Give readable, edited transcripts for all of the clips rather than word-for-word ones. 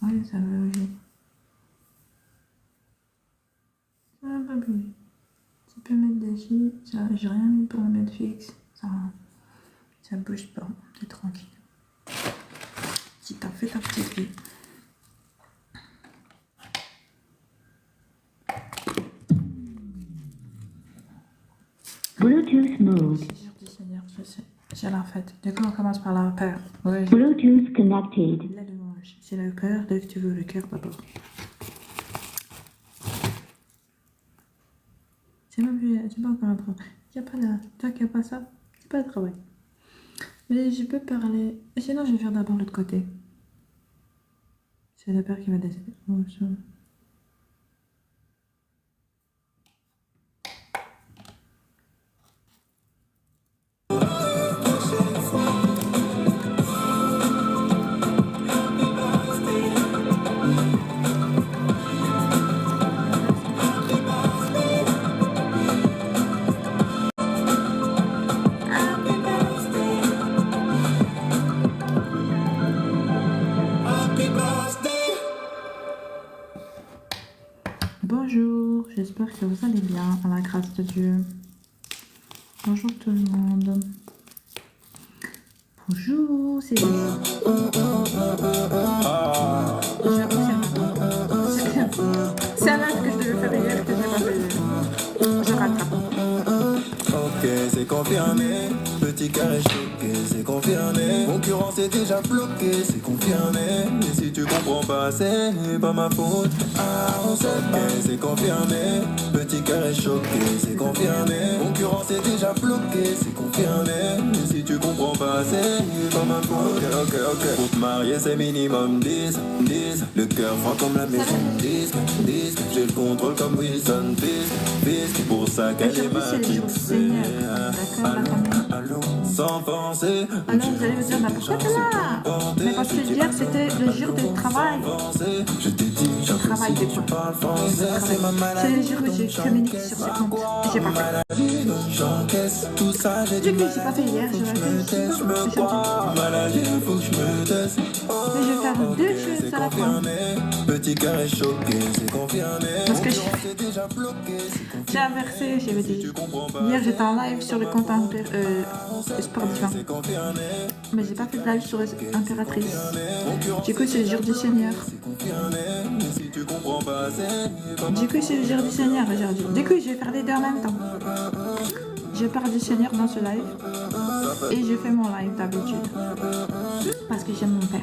Oui, ça veut bouger. Ça va pas bouger. Tu peux mettre dessus. J'ai rien mis pour le mettre fixe. Ça bouge pas. T'es tranquille. Si t'as fait ta petite vie. Bluetooth mode. Seigneur du Seigneur, je sais. J'ai la fête. Du coup, on commence par la paire. Oui. Bluetooth connected. La louange. C'est le cœur. Dès que tu veux le cœur d'abord. C'est pas encore un travail. Il n'y a pas là. Tant qu'il n'y a pas ça, c'est pas de travail. Mais je peux parler. Sinon, je vais faire d'abord l'autre côté. C'est le père qui va décider. Oh, ça. Bonjour, j'espère que vous allez bien, à la grâce de Dieu. Bonjour tout le monde. Bonjour, c'est c'est un acte que je devais faire hier que je n'ai pas fait hier. Je rattrape. Ok, c'est confirmé. Petit carré choqué, c'est confirmé. Concurrence est déjà bloquée, c'est confirmé. Et si tu comprends pas, c'est pas ma faute. Ah, on sait pas, c'est confirmé. Petit carré choqué, c'est confirmé. Concurrence est déjà bloquée, c'est confirmé. Et si tu comprends pas, c'est pas ma faute. Ok. Pour te marier, c'est minimum 10. Le cœur froid comme la maison. 10. J'ai le contrôle comme Wilson Fisk. Pour ça qu'elle est matrixée. Allô, sans penser. Alors vous allez me dire, mais pourquoi t'es là? Mais parce que hier c'était le jour du travail. Je t'ai dit, Je travaille des fois. C'est le jour où je communique sur ce compte. Et j'ai pas fait. j'encaisse tout ça, j'ai Du coup, j'ai pas fait hier, je vais faire je me crois maladie, faut que je me teste. mais je vais faire deux choses à la fois. Petit carré choqué, c'est confirmé. Parce que C'est déjà bloqué, c'est j'ai inversé, j'avais dit. Hier j'étais en live sur le compte Sport Divin. confirmé. Mais j'ai pas fait de live sur Impératrice. Du coup, c'est le jour du Seigneur. Si tu comprends pas, c'est Du coup, c'est le jour du Seigneur aujourd'hui. Du coup, je vais faire les deux en même temps. Je parle du Seigneur dans ce live. Et je fais mon live d'habitude. Parce que j'aime mon père.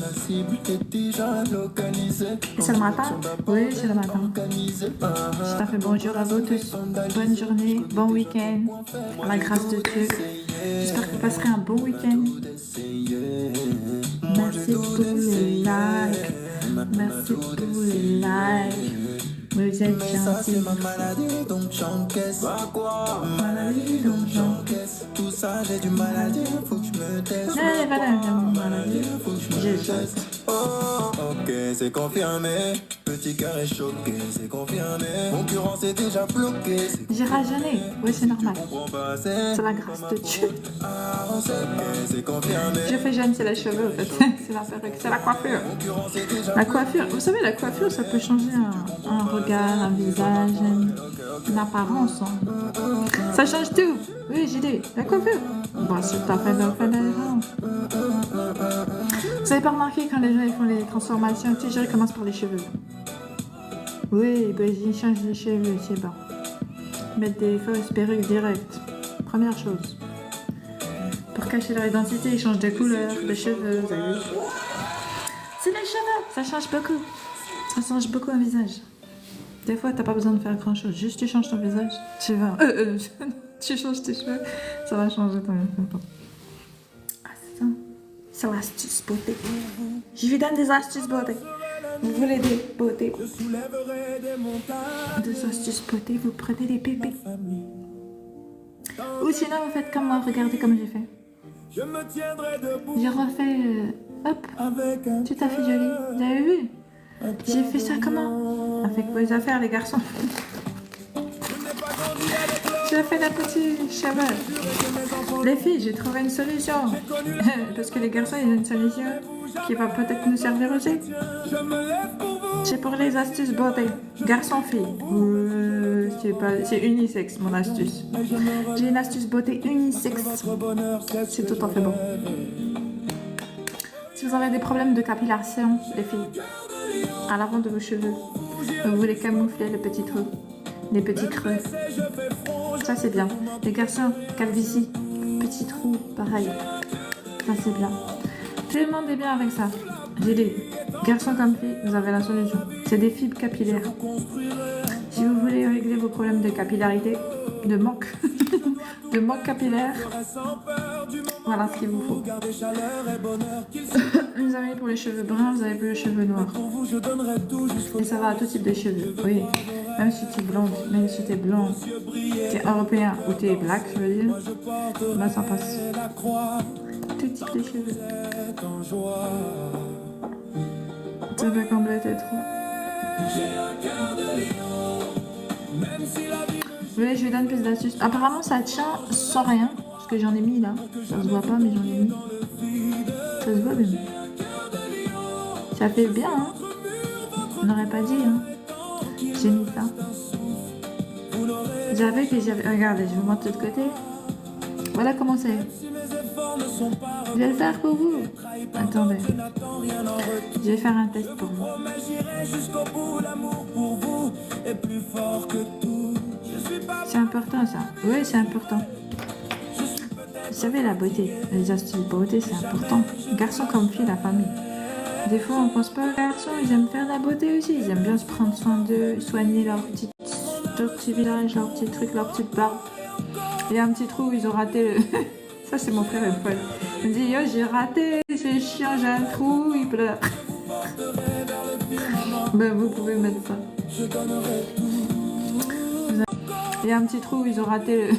la cible est déjà localisée. Et c'est le matin? Oui, c'est le matin. Je t'en fais bonjour à vous tous. Bonne journée, bon week-end. À la grâce de Dieu. J'espère que vous passerez un bon week-end. Merci pour les likes. Merci pour les likes. Vous êtes gentils. Ma maladie, donc j'encaisse. Pas quoi? Maladie, donc j'encaisse. Tout ça, j'ai du maladie, faut que je me teste. Allez, voilà, maladie. Faut que je me teste. Oh, ok, c'est confirmé. Petit carré choqué, c'est confirmé. Concurrence est déjà bloquée. J'ai rajeuni. Oui, c'est normal. C'est la grâce de Dieu. C'est confirmé. Je fais jeune, c'est les cheveux, en fait. C'est la perruque, c'est la coiffure. La coiffure, vous savez, la coiffure, ça peut changer un regard, un visage, une apparence. Hein. Ça change tout. Oui, j'ai dit, la coiffure. Bon, c'est tout à fait différent. Vous avez pas remarqué quand les gens ils font les transformations, tu sais, ils commencent par les cheveux. Oui, ben, ils changent les cheveux, c'est bon. Mettre des fausses perruques directes. Première chose. Pour cacher leur identité, ils changent de couleur, de cheveux, vous avez vu. C'est les cheveux, ça change beaucoup. Ça change beaucoup un visage. Des fois, t'as pas besoin de faire grand chose, juste tu changes ton visage, tu vas. Tu changes tes cheveux, ça va changer ton visage. Ah, c'est ça. C'est l'astuce beauté. Je vous donne des astuces beauté. Vous voulez des beautés, des astuces beauté, vous prenez des pépés. Ou sinon, vous faites comme moi, regardez comme j'ai fait. J'ai refait, hop, tout à fait joli. Vous avez vu? J'ai fait ça comment? Avec vos affaires, les garçons. je fais des petits cheveux. Les filles, j'ai trouvé une solution. Parce que les garçons, ils ont une solution qui va peut-être nous servir aussi. C'est pour les astuces beauté. Garçon-fille. C'est unisexe, mon astuce. J'ai une astuce beauté unisexe. C'est tout à fait bon. Si vous avez des problèmes de capillation, les filles, à l'avant de vos cheveux, vous voulez camoufler les petits trous, les petits creux. Ça, c'est bien. Les garçons, calvitie, petits trous, pareil. Ça, c'est bien. Tout le monde est bien avec ça. J'ai dit, garçons comme filles, vous avez la solution. C'est des fibres capillaires. Si vous voulez régler vos problèmes de capillarité, de manque, de manque capillaire, voilà ce qu'il vous faut. Vous avez pour les cheveux bruns, vous avez pour les cheveux noirs. Et ça va à tout type de cheveux. Oui, même si tu es blonde, même si tu es blond, tu es européen ou tu es black, je veux dire, bah ça passe. Tout type de cheveux. Ça va compléter trop. Oui, je lui donne plus d'astuces. Apparemment, ça tient sans rien. Parce que j'en ai mis là. Ça se voit pas, mais j'en ai mis. Ça se voit même. Ça fait bien, hein. On n'aurait pas dit, hein. J'ai mis ça. J'avais que j'avais. Regardez, je vous montre de l'autre côté. Voilà comment c'est. Je vais le faire pour vous. Attendez. Je vais faire un test pour vous. C'est important ça. Oui, c'est important. Vous savez, la beauté, les astuces de beauté, c'est important. Garçons comme filles, la famille. Des fois, on pense pas aux garçons, ils aiment faire la beauté aussi. Ils aiment bien se prendre soin d'eux, soigner leur petit visage, leur petit truc, leur petite barbe. Il y a un petit trou où ils ont raté le... Ça, c'est mon frère, Paul. Il me dit, yo, j'ai raté, c'est chiant, j'ai un trou, il pleure. Ben, vous pouvez mettre ça. Il y a un petit trou où ils ont raté le...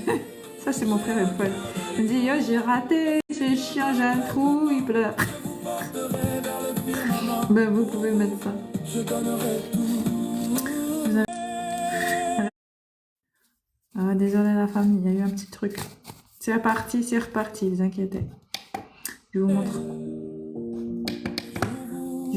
Ça, c'est mon frère, Paul. Il me dit, yo, j'ai raté, c'est chiant, j'ai un trou, il pleure. Ben, vous pouvez mettre ça. Ah, désolé la famille, il y a eu un petit truc. C'est reparti, vous inquiétez. Je vais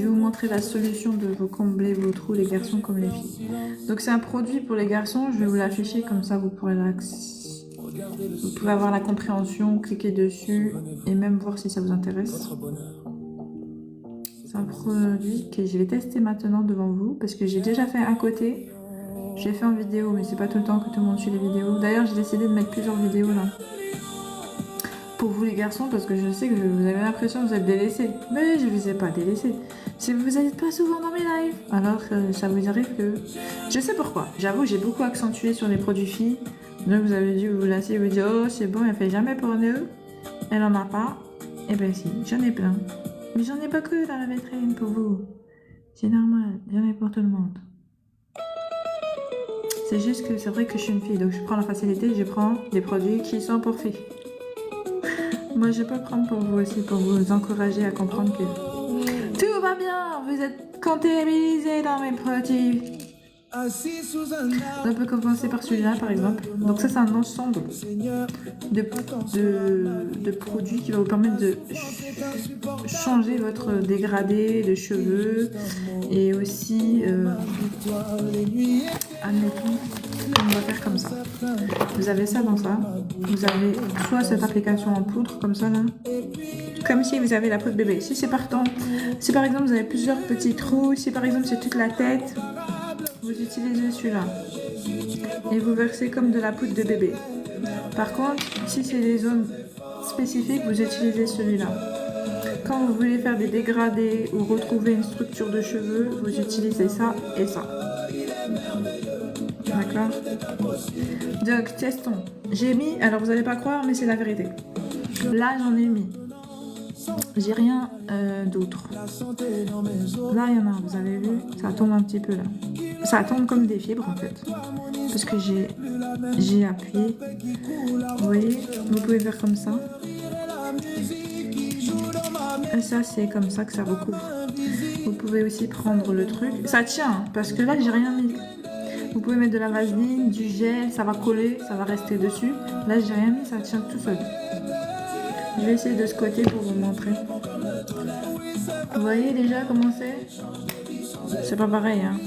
vous montrer la solution de vous combler vos trous, les garçons comme les filles. Donc c'est un produit pour les garçons, je vais vous l'afficher comme ça vous pourrez vous pouvez avoir la compréhension, cliquer dessus et même voir si ça vous intéresse. C'est un produit que je vais tester maintenant devant vous parce que j'ai déjà fait un côté. J'ai fait en vidéo, mais c'est pas tout le temps que tout le monde suit les vidéos. D'ailleurs, j'ai décidé de mettre plusieurs vidéos là. Pour vous les garçons, parce que je sais que vous avez l'impression que vous êtes délaissés. Mais je ne vous ai pas délaissés. Si vous n'êtes pas souvent dans mes lives, alors ça vous arrive que... Je sais pourquoi. J'avoue, j'ai beaucoup accentué sur les produits filles. Donc vous avez dû vous lasser et vous dire, oh c'est bon, elle fait jamais pour nous. Elle en a pas. Eh ben si, j'en ai plein. Mais j'en ai pas que dans la vitrine pour vous. C'est normal, j'en ai pour tout le monde. C'est juste que c'est vrai que je suis une fille, donc je prends la facilité, je prends des produits qui sont pour filles. Moi, je peux prendre pour vous aussi, pour vous encourager à comprendre que tout va bien, vous êtes comptabilisés dans mes produits. On peut commencer par celui-là, par exemple. Donc ça, c'est un ensemble de produits qui va vous permettre de changer votre dégradé de cheveux et aussi, admettons, on va faire comme ça. Vous avez ça dans ça. Vous avez soit cette application en poudre, comme ça là, comme si vous avez la peau de bébé. Si c'est partant, si par exemple vous avez plusieurs petits trous, si par exemple c'est toute la tête, vous utilisez celui-là et vous versez comme de la poudre de bébé. Par contre, si c'est des zones spécifiques, vous utilisez celui-là. Quand vous voulez faire des dégradés ou retrouver une structure de cheveux, vous utilisez ça et ça. D'accord? Donc, testons. J'ai mis, alors vous n'allez pas croire, mais c'est la vérité. Là, j'en ai mis. J'ai rien d'autre. Là, il y en a, vous avez vu? Ça tombe un petit peu là. Ça tombe comme des fibres en fait. Parce que j'ai appuyé. Vous voyez? Vous pouvez faire comme ça. Et ça, c'est comme ça que ça recouvre. Vous pouvez aussi prendre le truc. Ça tient, parce que là, j'ai rien mis. Vous pouvez mettre de la vaseline, du gel, ça va coller, ça va rester dessus. Là, j'ai rien mis, ça tient tout seul. Je vais essayer de ce côté pour vous montrer. Vous voyez déjà comment c'est? C'est pas pareil, hein.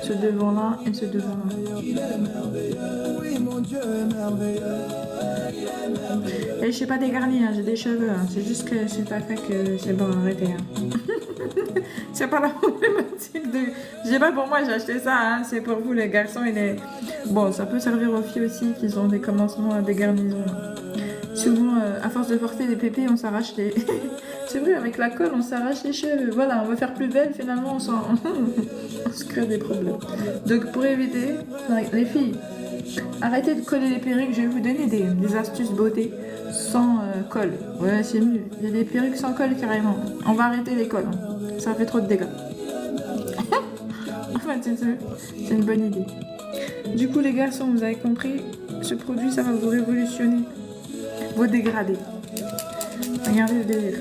Ce devant-là et ce devant-là. Et je suis pas dégarnie, hein, j'ai des cheveux. Hein. C'est juste que c'est pas fait que c'est bon, arrêtez. Hein. C'est pas la problématique de... J'ai pas pour moi, j'ai acheté ça, hein. C'est pour vous les garçons et les... Bon, ça peut servir aux filles aussi qui ont des commencements à dégarnison. Souvent, à force de forcer les pépés, on s'arrache les... C'est vrai, avec la colle, on s'arrache les cheveux. Voilà, on veut faire plus belle, finalement, on se crée des problèmes. Donc, pour éviter, les filles, arrêtez de coller les perruques. Je vais vous donner des astuces beauté sans colle. Ouais, c'est mieux. Il y a des perruques sans colle, carrément. On va arrêter les colles. Hein. Ça fait trop de dégâts. Enfin, c'est une bonne idée. Du coup, les garçons, vous avez compris, ce produit, ça va vous révolutionner vos dégradés. Regardez le délire.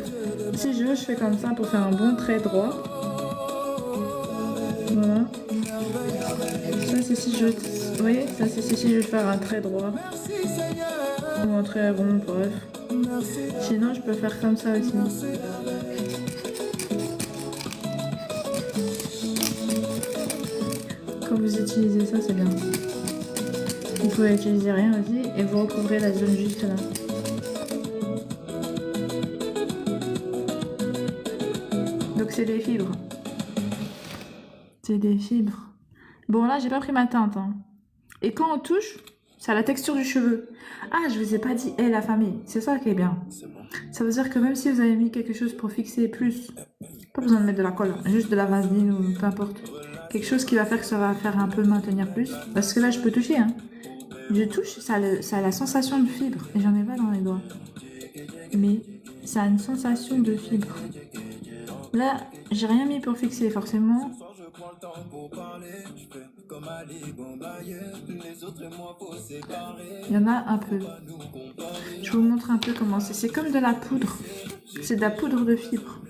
Si je veux, je fais comme ça pour faire un bon trait droit. Voilà. Ça, c'est si je... Vous voyez, ça, c'est si je veux faire un trait droit. Ou un trait rond, bref. Sinon, je peux faire comme ça aussi. Quand vous utilisez ça, c'est bien. Vous pouvez utiliser rien aussi et vous recouvrez la zone juste là. Donc c'est des fibres. C'est des fibres. Bon là j'ai pas pris ma teinte. Hein. Et quand on touche, ça a la texture du cheveu. Ah je vous ai pas dit, la famille, c'est ça qui est bien. Ça veut dire que même si vous avez mis quelque chose pour fixer plus, pas besoin de mettre de la colle, juste de la vaseline ou peu importe. Quelque chose qui va faire que ça va faire un peu maintenir plus. Parce que là je peux toucher. Hein. Je touche, ça a la sensation de fibre. Et j'en ai pas dans les doigts. Mais ça a une sensation de fibre. Là, j'ai rien mis pour fixer, forcément. Il y en a un peu. Je vous montre un peu comment c'est. C'est comme de la poudre. C'est de la poudre de fibre.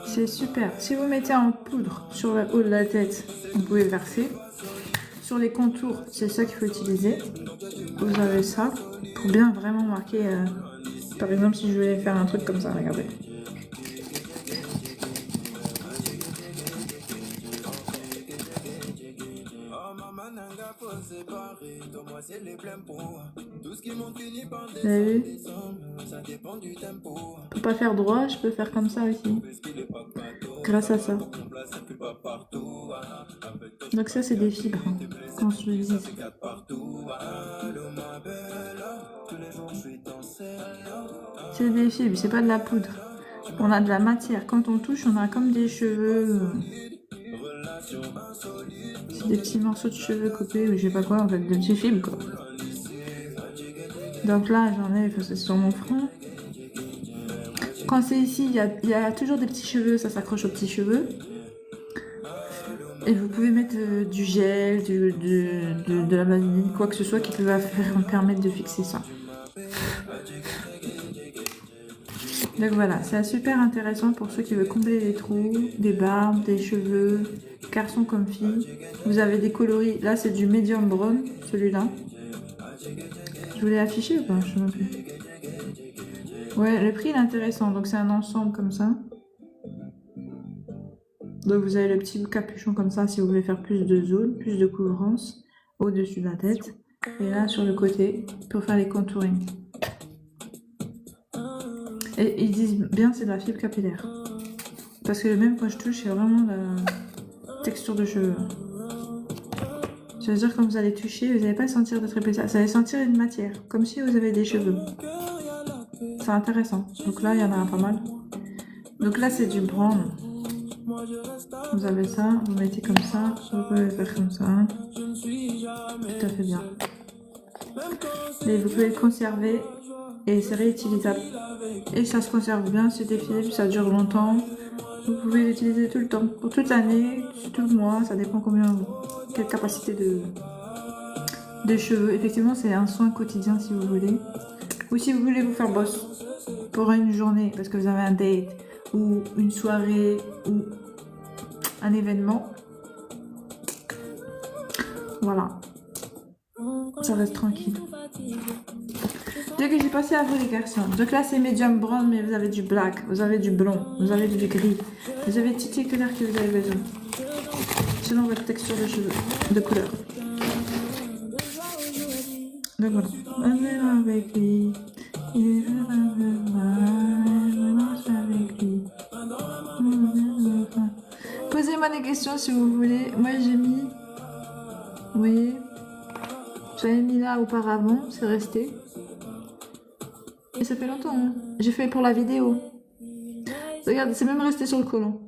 C'est super. Si vous mettez en poudre sur le haut de la tête, vous pouvez verser. Sur les contours, c'est ça qu'il faut utiliser. Vous avez ça pour bien vraiment marquer. Par exemple, si je voulais faire un truc comme ça, regardez. Vous avez vu? Pour pas faire droit, je peux faire comme ça aussi. Grâce à ça. Donc ça, c'est des fibres, hein, qu'on se le dise. C'est des fibres, c'est pas de la poudre. On a de la matière. Quand on touche, on a comme des cheveux. C'est des petits morceaux de cheveux coupés, ou je sais pas quoi, en fait, de petits fibres, quoi. Donc là, j'en ai, c'est sur mon front. Quand c'est ici, il y a toujours des petits cheveux, ça s'accroche aux petits cheveux. Et vous pouvez mettre du gel, de la vaseline, quoi que ce soit qui peut permettre de fixer ça. Donc voilà, c'est super intéressant pour ceux qui veulent combler les trous, des barbes, des cheveux, garçons comme filles. Vous avez des coloris, là c'est du medium brown, celui-là. Je voulais afficher ou pas? Je sais même plus. Ouais, le prix est intéressant, donc c'est un ensemble comme ça. Donc vous avez le petit capuchon comme ça si vous voulez faire plus de zone, plus de couvrance au-dessus de la tête. Et là sur le côté pour faire les contouring. Et ils disent bien c'est de la fibre capillaire. Parce que même quand je touche, c'est vraiment la texture de cheveux. Ça veut dire que quand vous allez toucher, vous n'allez pas sentir de très ça. Vous allez sentir une matière, comme si vous avez des cheveux. C'est intéressant. Donc là, il y en a pas mal. Donc là, c'est du brown. Vous avez ça, vous mettez comme ça, vous pouvez faire comme ça. Tout à fait bien. Et vous pouvez le conserver et c'est réutilisable. Et ça se conserve bien, c'est des fibres, ça dure longtemps. Vous pouvez l'utiliser tout le temps, pour toute l'année, tout le mois, ça dépend quelle capacité de cheveux. Effectivement, c'est un soin quotidien si vous voulez. Ou si vous voulez vous faire boss pour une journée, parce que vous avez un date, ou une soirée, ou un événement. Voilà. Ça reste tranquille. Donc j'ai passé à vous les garçons. Donc là c'est medium brown, mais vous avez du black, vous avez du blond, vous avez du gris. Vous avez toutes les couleurs que vous avez besoin. Selon votre texture de cheveux, de couleur. Donc voilà. On est avec lui. Il est avec lui. Posez-moi des questions si vous voulez. Moi j'ai mis... Vous voyez, j'avais mis là auparavant, c'est resté. Et ça fait longtemps, hein. J'ai fait pour la vidéo. Regarde, c'est même resté sur le côlon.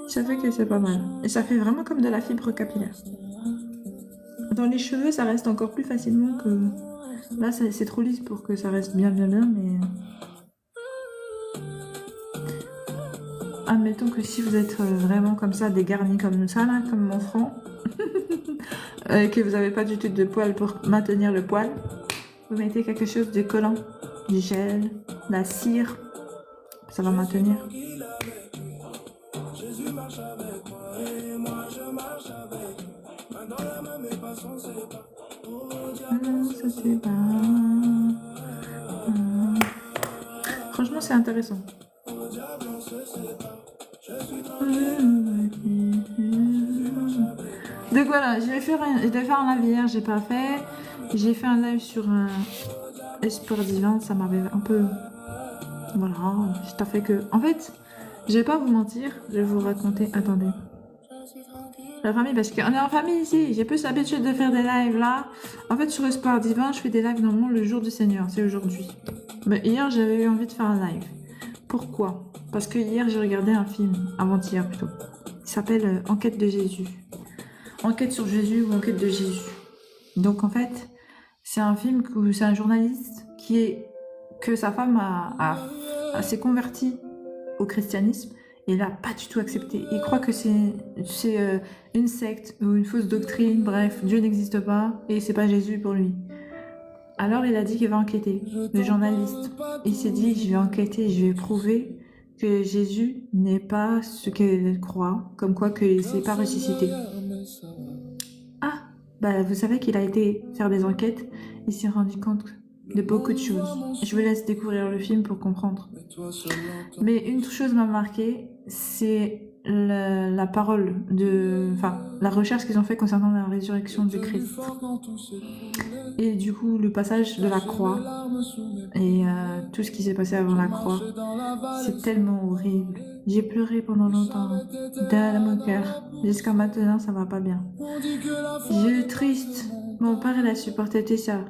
Ça fait que c'est pas mal. Et ça fait vraiment comme de la fibre capillaire. Dans les cheveux, ça reste encore plus facilement que... Là, c'est trop lisse pour que ça reste bien, mais... Admettons que si vous êtes vraiment comme ça, dégarni comme ça, là, comme mon front, que vous n'avez pas du tout de poils pour maintenir le poil, vous mettez quelque chose de collant, du gel, de la cire, ça va maintenir. Franchement, c'est intéressant. Donc voilà, je vais faire un live hier, j'ai pas fait. J'ai fait un live sur un Espoir Divin, ça m'avait un peu... Voilà, ça fait que... En fait, je vais pas vous mentir, je vais vous raconter... Attendez. La famille, parce qu'on est en famille ici, j'ai plus l'habitude de faire des lives là. En fait, sur Espoir Divin, je fais des lives normalement le jour du Seigneur, c'est aujourd'hui. Mais hier, j'avais eu envie de faire un live. Pourquoi? Parce que hier, j'ai regardé un film, avant-hier plutôt. Il s'appelle Enquête de Jésus. Enquête sur Jésus ou Enquête de Jésus. Donc en fait, c'est un film où c'est un journaliste que sa femme s'est convertie au christianisme et il n'a pas du tout accepté. Il croit que c'est une secte ou une fausse doctrine, bref, Dieu n'existe pas et c'est pas Jésus pour lui. Alors il a dit qu'il va enquêter, le journaliste. Il s'est dit, je vais enquêter, je vais prouver que Jésus n'est pas ce qu'elle croit, comme quoi qu'il ne s'est pas ressuscité. Ah, bah vous savez qu'il a été faire des enquêtes, il s'est rendu compte de beaucoup de choses. Je vous laisse découvrir le film pour comprendre. Mais une chose m'a marqué, c'est la parole la recherche qu'ils ont fait concernant la résurrection du Christ. Et du coup, le passage de la croix et tout ce qui s'est passé avant la croix, c'est tellement horrible. J'ai pleuré pendant longtemps, dans mon cœur. Jusqu'à maintenant, ça va pas bien. Je suis triste. Mon père, il a supporté tout ça.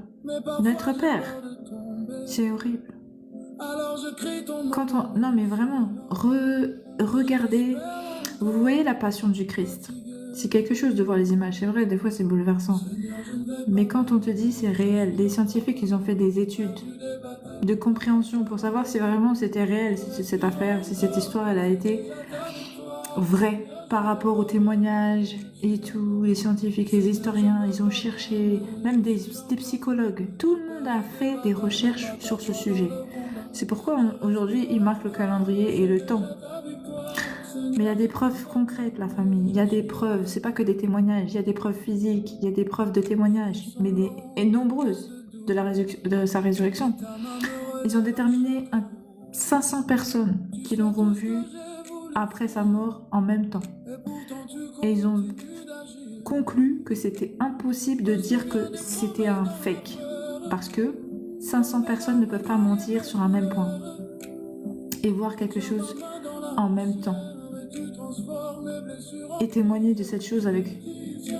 Notre père, c'est horrible. Non mais vraiment, regardez, vous voyez la passion du Christ. C'est quelque chose de voir les images, c'est vrai, des fois c'est bouleversant. Mais quand on te dit c'est réel, les scientifiques ils ont fait des études de compréhension pour savoir si vraiment c'était réel, si cette affaire, si cette histoire elle a été vraie par rapport aux témoignages et tout, les scientifiques, les historiens, ils ont cherché, même des psychologues, tout le monde a fait des recherches sur ce sujet. C'est pourquoi aujourd'hui ils marquent le calendrier et le temps. Mais il y a des preuves concrètes, la famille. Il y a des preuves, c'est pas que des témoignages, il y a des preuves physiques, il y a des preuves de témoignages, mais et nombreuses de sa résurrection. Ils ont déterminé 500 personnes qui l'auront vu après sa mort en même temps. Et ils ont conclu que c'était impossible de dire que c'était un fake. Parce que 500 personnes ne peuvent pas mentir sur un même point. Et voir quelque chose en même temps. Et témoigner de cette chose avec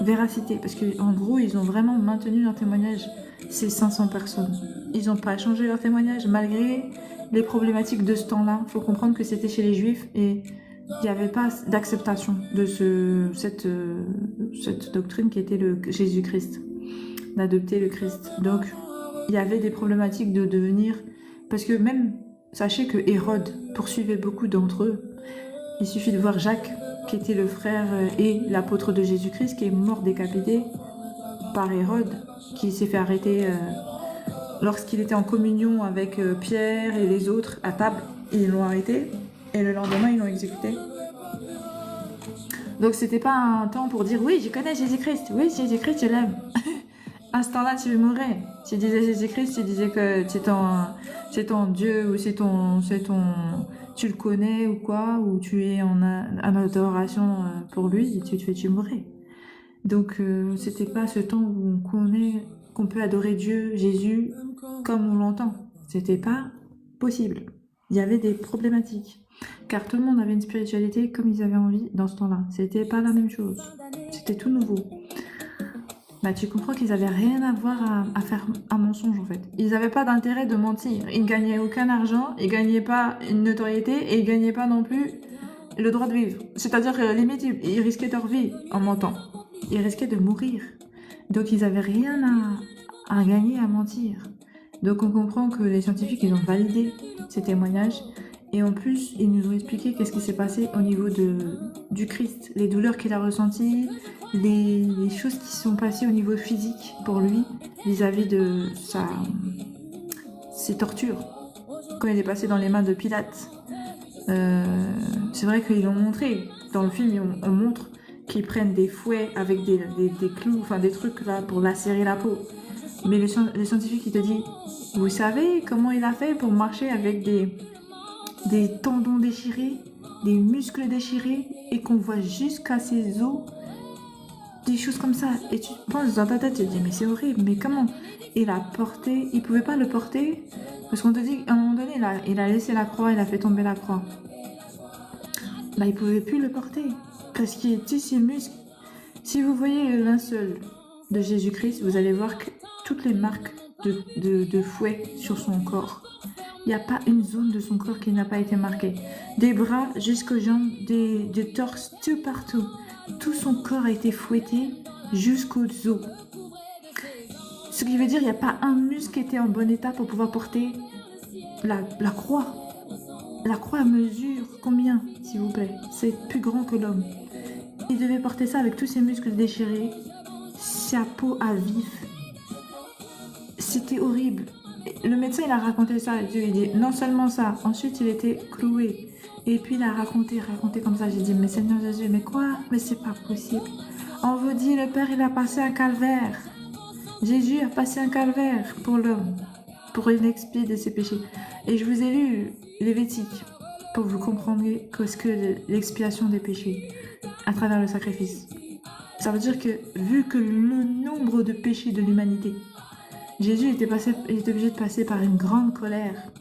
véracité. Parce qu'en gros, ils ont vraiment maintenu leur témoignage, ces 500 personnes. Ils n'ont pas changé leur témoignage malgré les problématiques de ce temps-là. Il faut comprendre que c'était chez les Juifs et il n'y avait pas d'acceptation de cette doctrine qui était le Jésus-Christ, d'adopter le Christ. Donc, il y avait des problématiques de devenir... Parce que même, sachez que Hérode poursuivait beaucoup d'entre eux. Il suffit de voir Jacques, qui était le frère et l'apôtre de Jésus-Christ, qui est mort décapité par Hérode, qui s'est fait arrêter lorsqu'il était en communion avec Pierre et les autres à table, ils l'ont arrêté et le lendemain ils l'ont exécuté. Donc c'était pas un temps pour dire oui, je connais Jésus-Christ, oui, Jésus-Christ, je l'aime. À ce temps-là, tu mourrais. Tu disais Jésus-Christ, tu disais que c'est ton Dieu ou tu le connais ou quoi, ou tu es en adoration pour lui, tu mourrais. Donc c'était pas ce temps où qu'on peut adorer Dieu, Jésus, comme on l'entend. C'était pas possible. Il y avait des problématiques. Car tout le monde avait une spiritualité comme ils avaient envie dans ce temps-là. C'était pas la même chose. C'était tout nouveau. Bah, tu comprends qu'ils avaient rien à voir à faire un mensonge en fait. Ils n'avaient pas d'intérêt de mentir. Ils ne gagnaient aucun argent, ils ne gagnaient pas une notoriété et ils ne gagnaient pas non plus le droit de vivre. C'est-à-dire que limite, ils risquaient leur vie en mentant. Ils risquaient de mourir. Donc ils n'avaient rien à gagner à mentir. Donc on comprend que les scientifiques, ils ont validé ces témoignages. Et en plus, ils nous ont expliqué qu'est-ce qui s'est passé au niveau du Christ, les douleurs qu'il a ressenties, les choses qui sont passées au niveau physique pour lui vis-à-vis de ses tortures. Quand il est passé dans les mains de Pilate, c'est vrai qu'ils l'ont montré. Dans le film, on montre qu'ils prennent des fouets avec des clous, enfin des trucs là pour lacérer la peau. Mais les scientifiques, ils te disent, vous savez comment il a fait pour marcher avec des tendons déchirés, des muscles déchirés, et qu'on voit jusqu'à ses os, des choses comme ça. Et tu penses dans ta tête, tu te dis, mais c'est horrible, mais comment il a porté, il pouvait pas le porter, parce qu'on te dit, à un moment donné, il a laissé la croix, il a fait tomber la croix. Là, il pouvait plus le porter, parce qu'il était ses muscles. Si vous voyez le linceul de Jésus-Christ, vous allez voir que toutes les marques de fouet sur son corps. Il n'y a pas une zone de son corps qui n'a pas été marquée. Des bras jusqu'aux jambes, des torses, tout partout. Tout son corps a été fouetté jusqu'aux os. Ce qui veut dire qu'il n'y a pas un muscle qui était en bon état pour pouvoir porter la croix. La croix mesure combien, s'il vous plaît? C'est plus grand que l'homme. Il devait porter ça avec tous ses muscles déchirés, sa peau à vif. C'était horrible. Le médecin, il a raconté ça. Il dit non seulement ça, ensuite il était cloué. Et puis il a raconté comme ça. J'ai dit, mais Seigneur Jésus, mais quoi? Mais c'est pas possible. On vous dit, le Père, il a passé un calvaire. Jésus a passé un calvaire pour l'homme, pour expier de ses péchés. Et je vous ai lu Lévitique pour que vous compreniez ce que l'expiation des péchés à travers le sacrifice. Ça veut dire que, vu que le nombre de péchés de l'humanité, Jésus était obligé de passer par une grande colère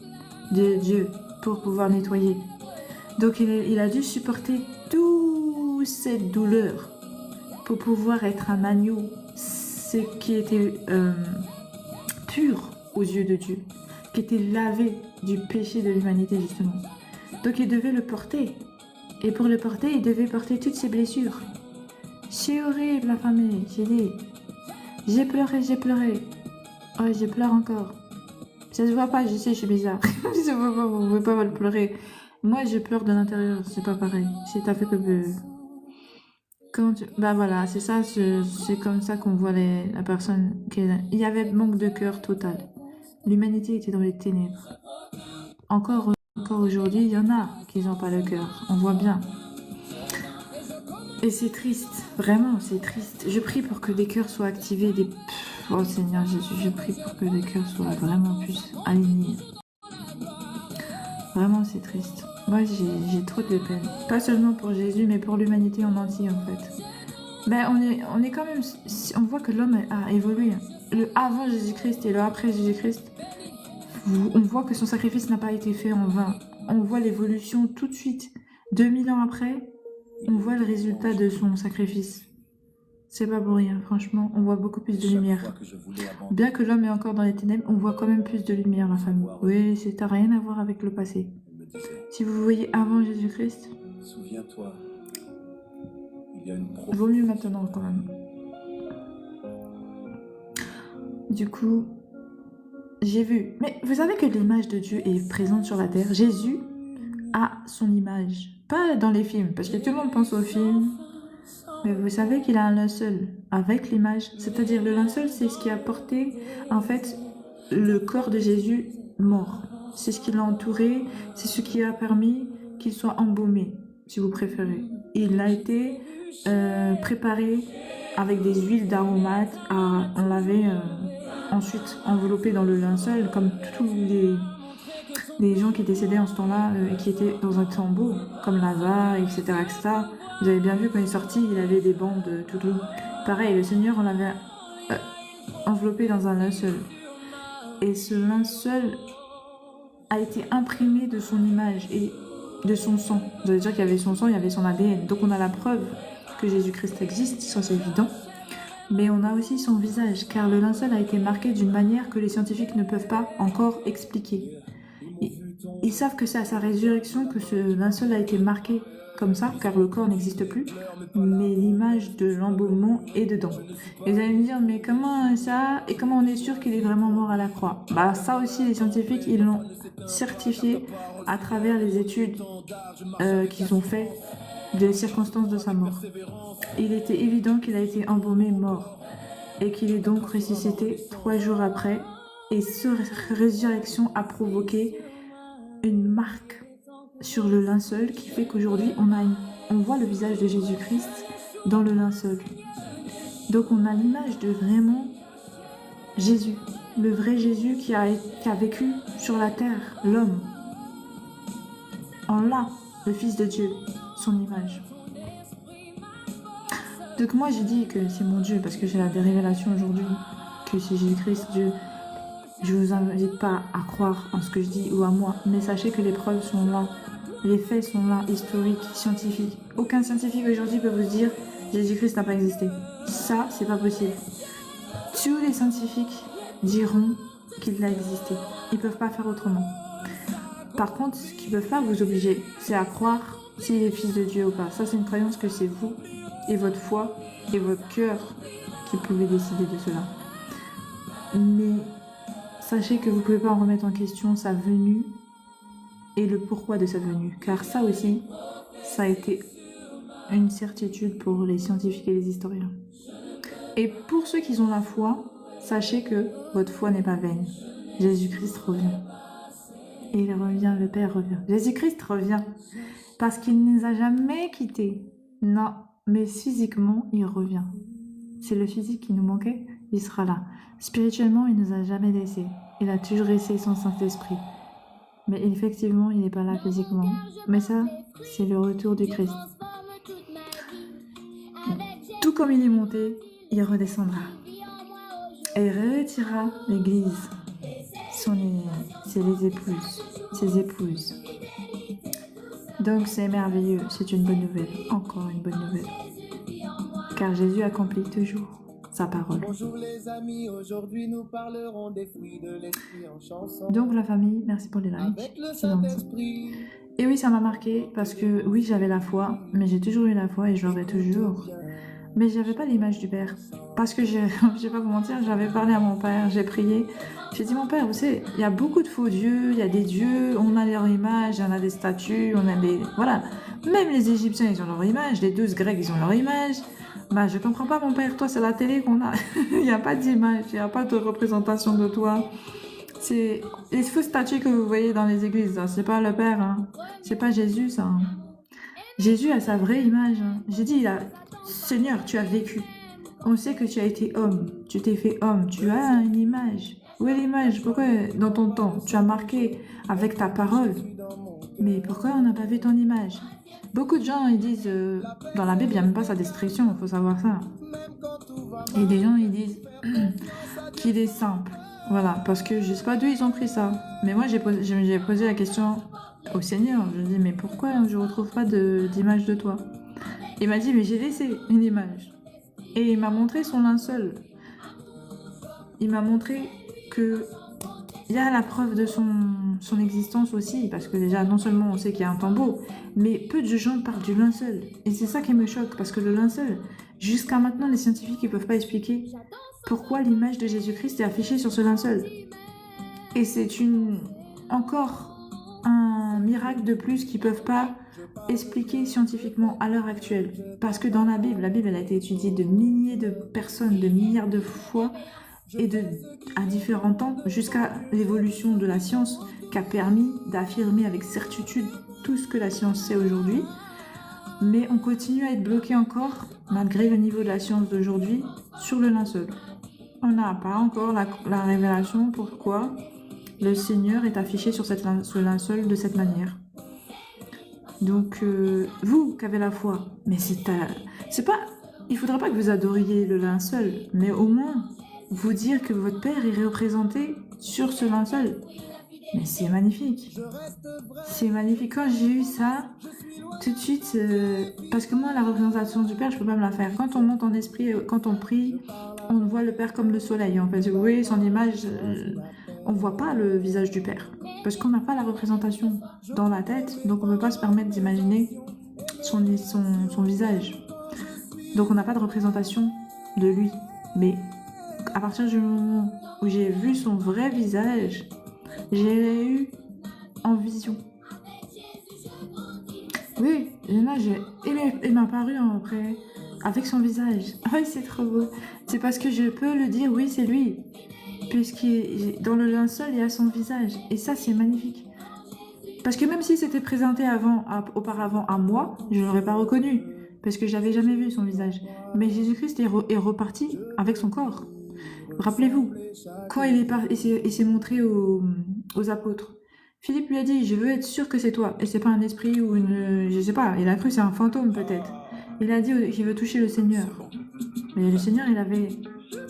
de Dieu pour pouvoir nettoyer. Donc il a dû supporter toute cette douleur pour pouvoir être un agneau, ce qui était pur aux yeux de Dieu, qui était lavé du péché de l'humanité justement. Donc il devait le porter. Et pour le porter, il devait porter toutes ses blessures. C'est horrible la famille, j'ai dit. J'ai pleuré. Oh, je pleure encore. Ça se voit pas, je sais, je suis bizarre. Ça se voit pas, vous pouvez pas le pleurer. Moi, je pleure de l'intérieur, c'est pas pareil. C'est tout à fait que... Bah voilà, c'est ça, c'est comme ça qu'on voit la personne. Il y avait manque de cœur total. L'humanité était dans les ténèbres. Encore aujourd'hui, il y en a qui n'ont pas le cœur. On voit bien. Et c'est triste, vraiment, c'est triste. Je prie pour que des cœurs soient activés, Oh Seigneur Jésus, je prie pour que les cœurs soient vraiment plus alignés. Vraiment, c'est triste. Moi, j'ai trop de peine. Pas seulement pour Jésus, mais pour l'humanité en entier, en fait. Ben, on est quand même... On voit que l'homme a évolué. Le avant Jésus-Christ et le après Jésus-Christ, on voit que son sacrifice n'a pas été fait en vain. On voit l'évolution tout de suite. 2000 ans après, on voit le résultat de son sacrifice. C'est pas pour rien, franchement, on voit beaucoup plus de lumière. Bien que l'homme est encore dans les ténèbres, on voit quand même plus de lumière, la famille. Oui, ça n'a rien à voir avec le passé. Si vous voyez avant Jésus-Christ, souviens-toi, il y a une vaut mieux maintenant quand même. Du coup, j'ai vu. Mais vous savez que l'image de Dieu est présente sur la terre. Jésus a son image. Pas dans les films, parce que tout le monde pense aux films. Mais vous savez qu'il a un linceul avec l'image. C'est-à-dire le linceul, c'est ce qui a porté, en fait, le corps de Jésus mort. C'est ce qui l'a entouré, c'est ce qui a permis qu'il soit embaumé, si vous préférez. Il a été préparé avec des huiles d'aromates, on l'avait ensuite enveloppé dans le linceul, comme tous les gens qui décédaient en ce temps-là et qui étaient dans un tombeau, comme Lazare, etc., etc. Vous avez bien vu quand il est sorti, il avait des bandes tout long. Pareil, le Seigneur, on l'avait enveloppé dans un linceul. Et ce linceul a été imprimé de son image et de son sang. Vous allez dire qu'il y avait son sang, il y avait son ADN. Donc on a la preuve que Jésus-Christ existe, ça c'est évident. Mais on a aussi son visage, car le linceul a été marqué d'une manière que les scientifiques ne peuvent pas encore expliquer. Ils savent que c'est à sa résurrection que ce linceul a été marqué comme ça, car le corps n'existe plus, mais l'image de l'embaumement est dedans. Et vous allez me dire, mais comment ça, et comment on est sûr qu'il est vraiment mort à la croix? Bah ça aussi, les scientifiques, ils l'ont certifié à travers les études qu'ils ont fait des circonstances de sa mort. Il était évident qu'il a été embaumé mort, et qu'il est donc ressuscité 3 jours après, et cette résurrection a provoqué une marque sur le linceul qui fait qu'aujourd'hui on voit le visage de Jésus-Christ dans le linceul. Donc on a l'image de vraiment Jésus, le vrai Jésus qui a vécu sur la terre, l'homme. En là, le Fils de Dieu, son image. Donc moi j'ai dit que c'est mon Dieu parce que j'ai des révélations aujourd'hui que c'est Jésus-Christ, Dieu. Je ne vous invite pas à croire en ce que je dis ou à moi, mais sachez que les preuves sont là, les faits sont là, historiques, scientifiques. Aucun scientifique aujourd'hui peut vous dire Jésus-Christ n'a pas existé. Ça, c'est pas possible. Tous les scientifiques diront qu'il a existé. Ils ne peuvent pas faire autrement. Par contre, ce qu'ils ne peuvent pas vous obliger, c'est à croire s'il est fils de Dieu ou pas. Ça, c'est une croyance que c'est vous et votre foi et votre cœur qui pouvez décider de cela. Mais sachez que vous ne pouvez pas en remettre en question sa venue et le pourquoi de sa venue. Car ça aussi, ça a été une certitude pour les scientifiques et les historiens. Et pour ceux qui ont la foi, sachez que votre foi n'est pas vaine. Jésus-Christ revient. Et il revient, le Père revient. Jésus-Christ revient parce qu'il ne nous a jamais quittés. Non, mais physiquement, il revient. C'est le physique qui nous manquait, il sera là. Spirituellement, il ne nous a jamais laissés. Il a toujours laissé son Saint-Esprit. Mais effectivement, il n'est pas là physiquement. Mais ça, c'est le retour du Christ. Tout comme il est monté, il redescendra. Et retirera l'Église. C'est les épouses, ses épouses. Donc c'est merveilleux, c'est une bonne nouvelle, encore une bonne nouvelle. Car Jésus accomplit toujours sa parole. Bonjour les amis, aujourd'hui nous parlerons des fruits de l'esprit en chanson. Donc la famille, merci pour les likes. Avec le Saint-Esprit. Et oui, ça m'a marqué parce que oui, j'avais la foi, mais j'ai toujours eu la foi et je l'aurai toujours. Mais j'avais pas l'image du Père. Parce que je vais pas vous mentir, j'avais parlé à mon père, j'ai prié. J'ai dit, mon père, vous savez, il y a beaucoup de faux dieux, il y a des dieux, on a leur image, il y en a des statues, on a des... Voilà. Même les Égyptiens, ils ont leur image, les Grecs, ils ont leur image. Bah, je comprends pas, mon père, toi, c'est la télé qu'on a. Il n'y a pas d'image, il n'y a pas de représentation de toi. C'est les faux statues que vous voyez dans les églises, c'est pas le Père, hein. C'est pas Jésus, ça. Hein. Jésus a sa vraie image. Hein. J'ai dit, Seigneur, tu as vécu. On sait que tu as été homme, tu t'es fait homme, tu as une image. Où est l'image? Pourquoi dans ton temps, tu as marqué avec ta parole? Mais pourquoi on n'a pas vu ton image? Beaucoup de gens, ils disent, dans la Bible, il n'y a même pas sa destruction, il faut savoir ça. Et des gens, ils disent qu'il est simple. Voilà, parce que je ne sais pas d'où ils ont pris ça. Mais moi, j'ai posé la question au Seigneur. Je lui ai dit, mais pourquoi je ne retrouve pas d'image de toi? Il m'a dit, mais j'ai laissé une image. Et il m'a montré son linceul. Il m'a montré que il y a la preuve de son existence aussi. Parce que déjà, non seulement on sait qu'il y a un tombeau, mais peu de gens parlent du linceul. Et c'est ça qui me choque. Parce que le linceul, jusqu'à maintenant, les scientifiques ne peuvent pas expliquer pourquoi l'image de Jésus-Christ est affichée sur ce linceul. Et c'est encore un miracle de plus qu'ils ne peuvent pas expliquer scientifiquement à l'heure actuelle. Parce que dans la Bible elle a été étudiée de milliers de personnes, de milliards de fois, et à différents temps, jusqu'à l'évolution de la science qui a permis d'affirmer avec certitude tout ce que la science sait aujourd'hui. Mais on continue à être bloqué encore, malgré le niveau de la science d'aujourd'hui, sur le linceul. On n'a pas encore la révélation pourquoi le Seigneur est affiché sur ce linceul de cette manière. Donc, vous qui avez la foi, mais c'est pas... Il faudra pas que vous adoriez le linceul, mais au moins vous dire que votre Père est représenté sur ce linceul. Mais c'est magnifique. C'est magnifique. Quand j'ai eu ça, tout de suite, parce que moi, la représentation du Père, je peux pas me la faire. Quand on monte en esprit, quand on prie, on voit le Père comme le soleil. En fait, vous voyez son image, on voit pas le visage du Père. Parce qu'on n'a pas la représentation dans la tête, donc on ne peut pas se permettre d'imaginer son visage. Donc on n'a pas de représentation de lui. Mais à partir du moment où j'ai vu son vrai visage, j'ai eu en vision. Oui, il m'a apparu après, avec son visage. Oui, c'est trop beau. C'est parce que je peux le dire, oui, c'est lui. Puisque dans le linceul, il y a son visage. Et ça, c'est magnifique. Parce que même si c'était présenté auparavant à moi, je ne l'aurais pas reconnu. Parce que j'avais jamais vu son visage. Mais Jésus-Christ est reparti avec son corps. Rappelez-vous, quand il s'est montré aux apôtres, Philippe lui a dit, je veux être sûr que c'est toi. Et c'est pas un esprit ou je sais pas, il a cru que c'est un fantôme peut-être. Il a dit qu'il veut toucher le Seigneur. Mais le Seigneur, il avait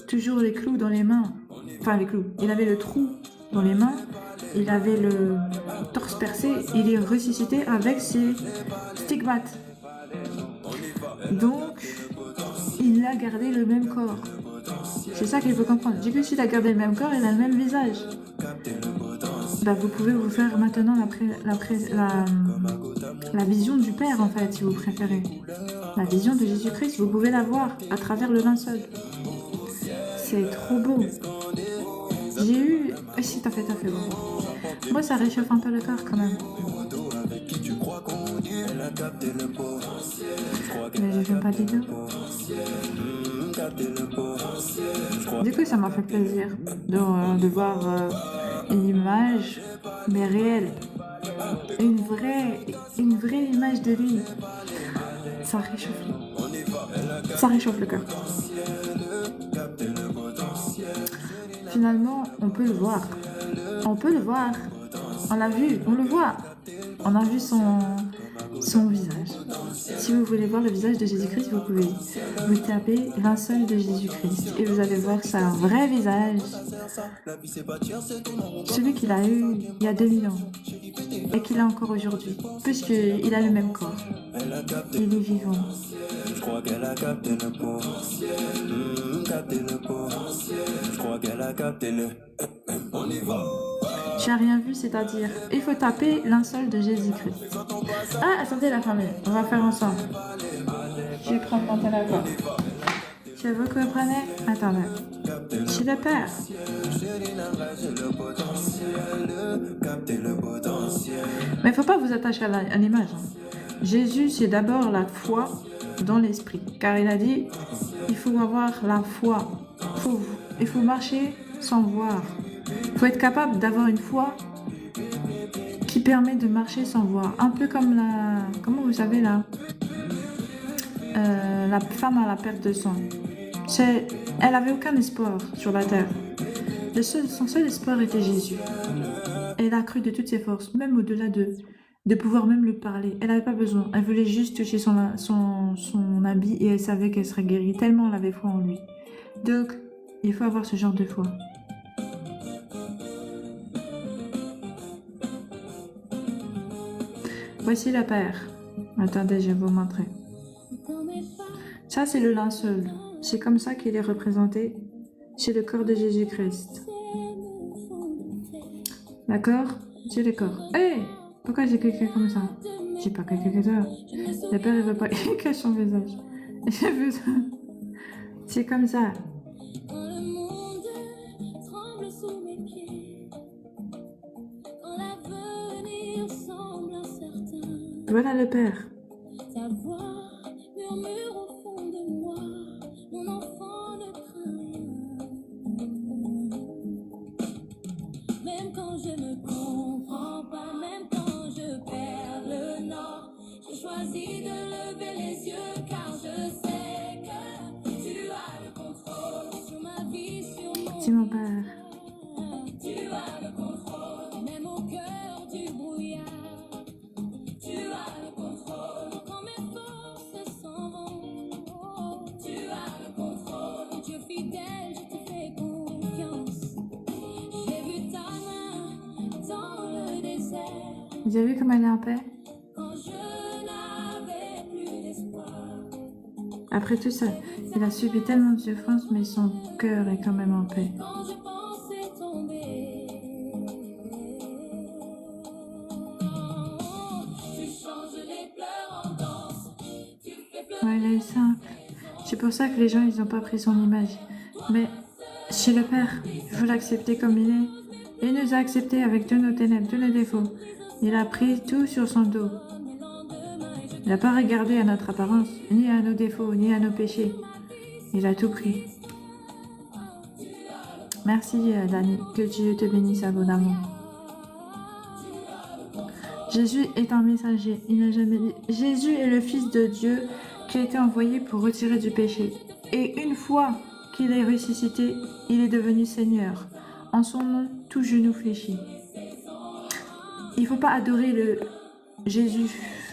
toujours les clous dans les mains. Enfin, les clous. Il avait le trou dans les mains. Il avait le torse percé. Il est ressuscité avec ses stigmates. Donc, il a gardé le même corps. C'est ça qu'il faut comprendre. Du coup, s'il a gardé le même corps, il a le même visage. Bah, vous pouvez vous faire maintenant la vision du Père, en fait, si vous préférez. La vision de Jésus-Christ, vous pouvez la voir à travers le linceul. C'est trop beau. J'ai eu... Si, t'as fait beau. Moi, ça réchauffe un peu le cœur, quand même. Mais je viens pas d'idée. Du coup, ça m'a fait plaisir de voir une image, mais réelle. Une vraie image de lui. Ça réchauffe le cœur. Finalement, on peut le voir. On l'a vu, on le voit. On a vu son visage. Si vous voulez voir le visage de Jésus-Christ, vous pouvez. Vous tapez linceul de Jésus-Christ et vous allez voir sa vrai visage. Celui qu'il a eu il y a 2000 ans et qu'il a encore aujourd'hui, puisqu'il a le même corps. Il est vivant. Je crois qu'elle a capté le potentiel. Je crois qu'elle a capté le... On y va. J'ai rien vu, c'est-à-dire, il faut taper linceul de Jésus-Christ. Ah, attendez la famille, on va faire ensemble. Je vais prendre mon téléphone. Je veux que vous preniez... Attendez. C'est le Père. Mais il ne faut pas vous attacher à l'image. Jésus, c'est d'abord la foi dans l'esprit. Car il a dit, il faut avoir la foi. Il faut marcher sans voir. Il faut être capable d'avoir une foi qui permet de marcher sans voir. Un peu comme comment vous savez là, la femme à la perte de sang. Elle avait aucun espoir sur la terre. Son seul espoir était Jésus. Elle a cru de toutes ses forces, même au-delà de pouvoir même le parler. Elle n'avait pas besoin. Elle voulait juste toucher son habit et elle savait qu'elle serait guérie, tellement elle avait foi en lui. Donc, il faut avoir ce genre de foi. Voici le Père. Attendez, je vais vous montrer. Ça, c'est le linceul. C'est comme ça qu'il est représenté. C'est le corps de Jésus-Christ. D'accord? C'est le corps. Hé! Pourquoi j'ai cliqué comme ça? J'ai pas cliqué comme ça. Le Père, il veut pas. Il cache son visage. C'est comme ça. Voilà le Père. Merci mon Père. Même au cœur du brouillard, tu as le contrôle. Quand mes forces s'en vont, tu as le contrôle. Dieu fidèle, je te fais confiance. J'ai vu ta main dans le désert. Vous avez vu comme elle est en paix? Quand je n'avais plus d'espoir. Après tout ça, il a subi tellement de souffrances, mais son cœur est quand même en paix. Quand je pensais tomber, tu changes les pleurs en danse. Tu fais pleurer. Ouais, il est simple. C'est pour ça que les gens, ils n'ont pas pris son image. Mais chez le Père, il faut l'accepter comme il est. Il nous a acceptés avec tous nos ténèbres, tous nos défauts. Il a pris tout sur son dos. Il n'a pas regardé à notre apparence, ni à nos défauts, ni à nos péchés. Il a tout pris. Merci, Dani. Que Dieu te bénisse abondamment. Jésus est un messager. Il n'a jamais dit. Jésus est le Fils de Dieu qui a été envoyé pour retirer du péché. Et une fois qu'il est ressuscité, il est devenu Seigneur. En son nom, tout genou fléchit. Il ne faut pas adorer le Jésus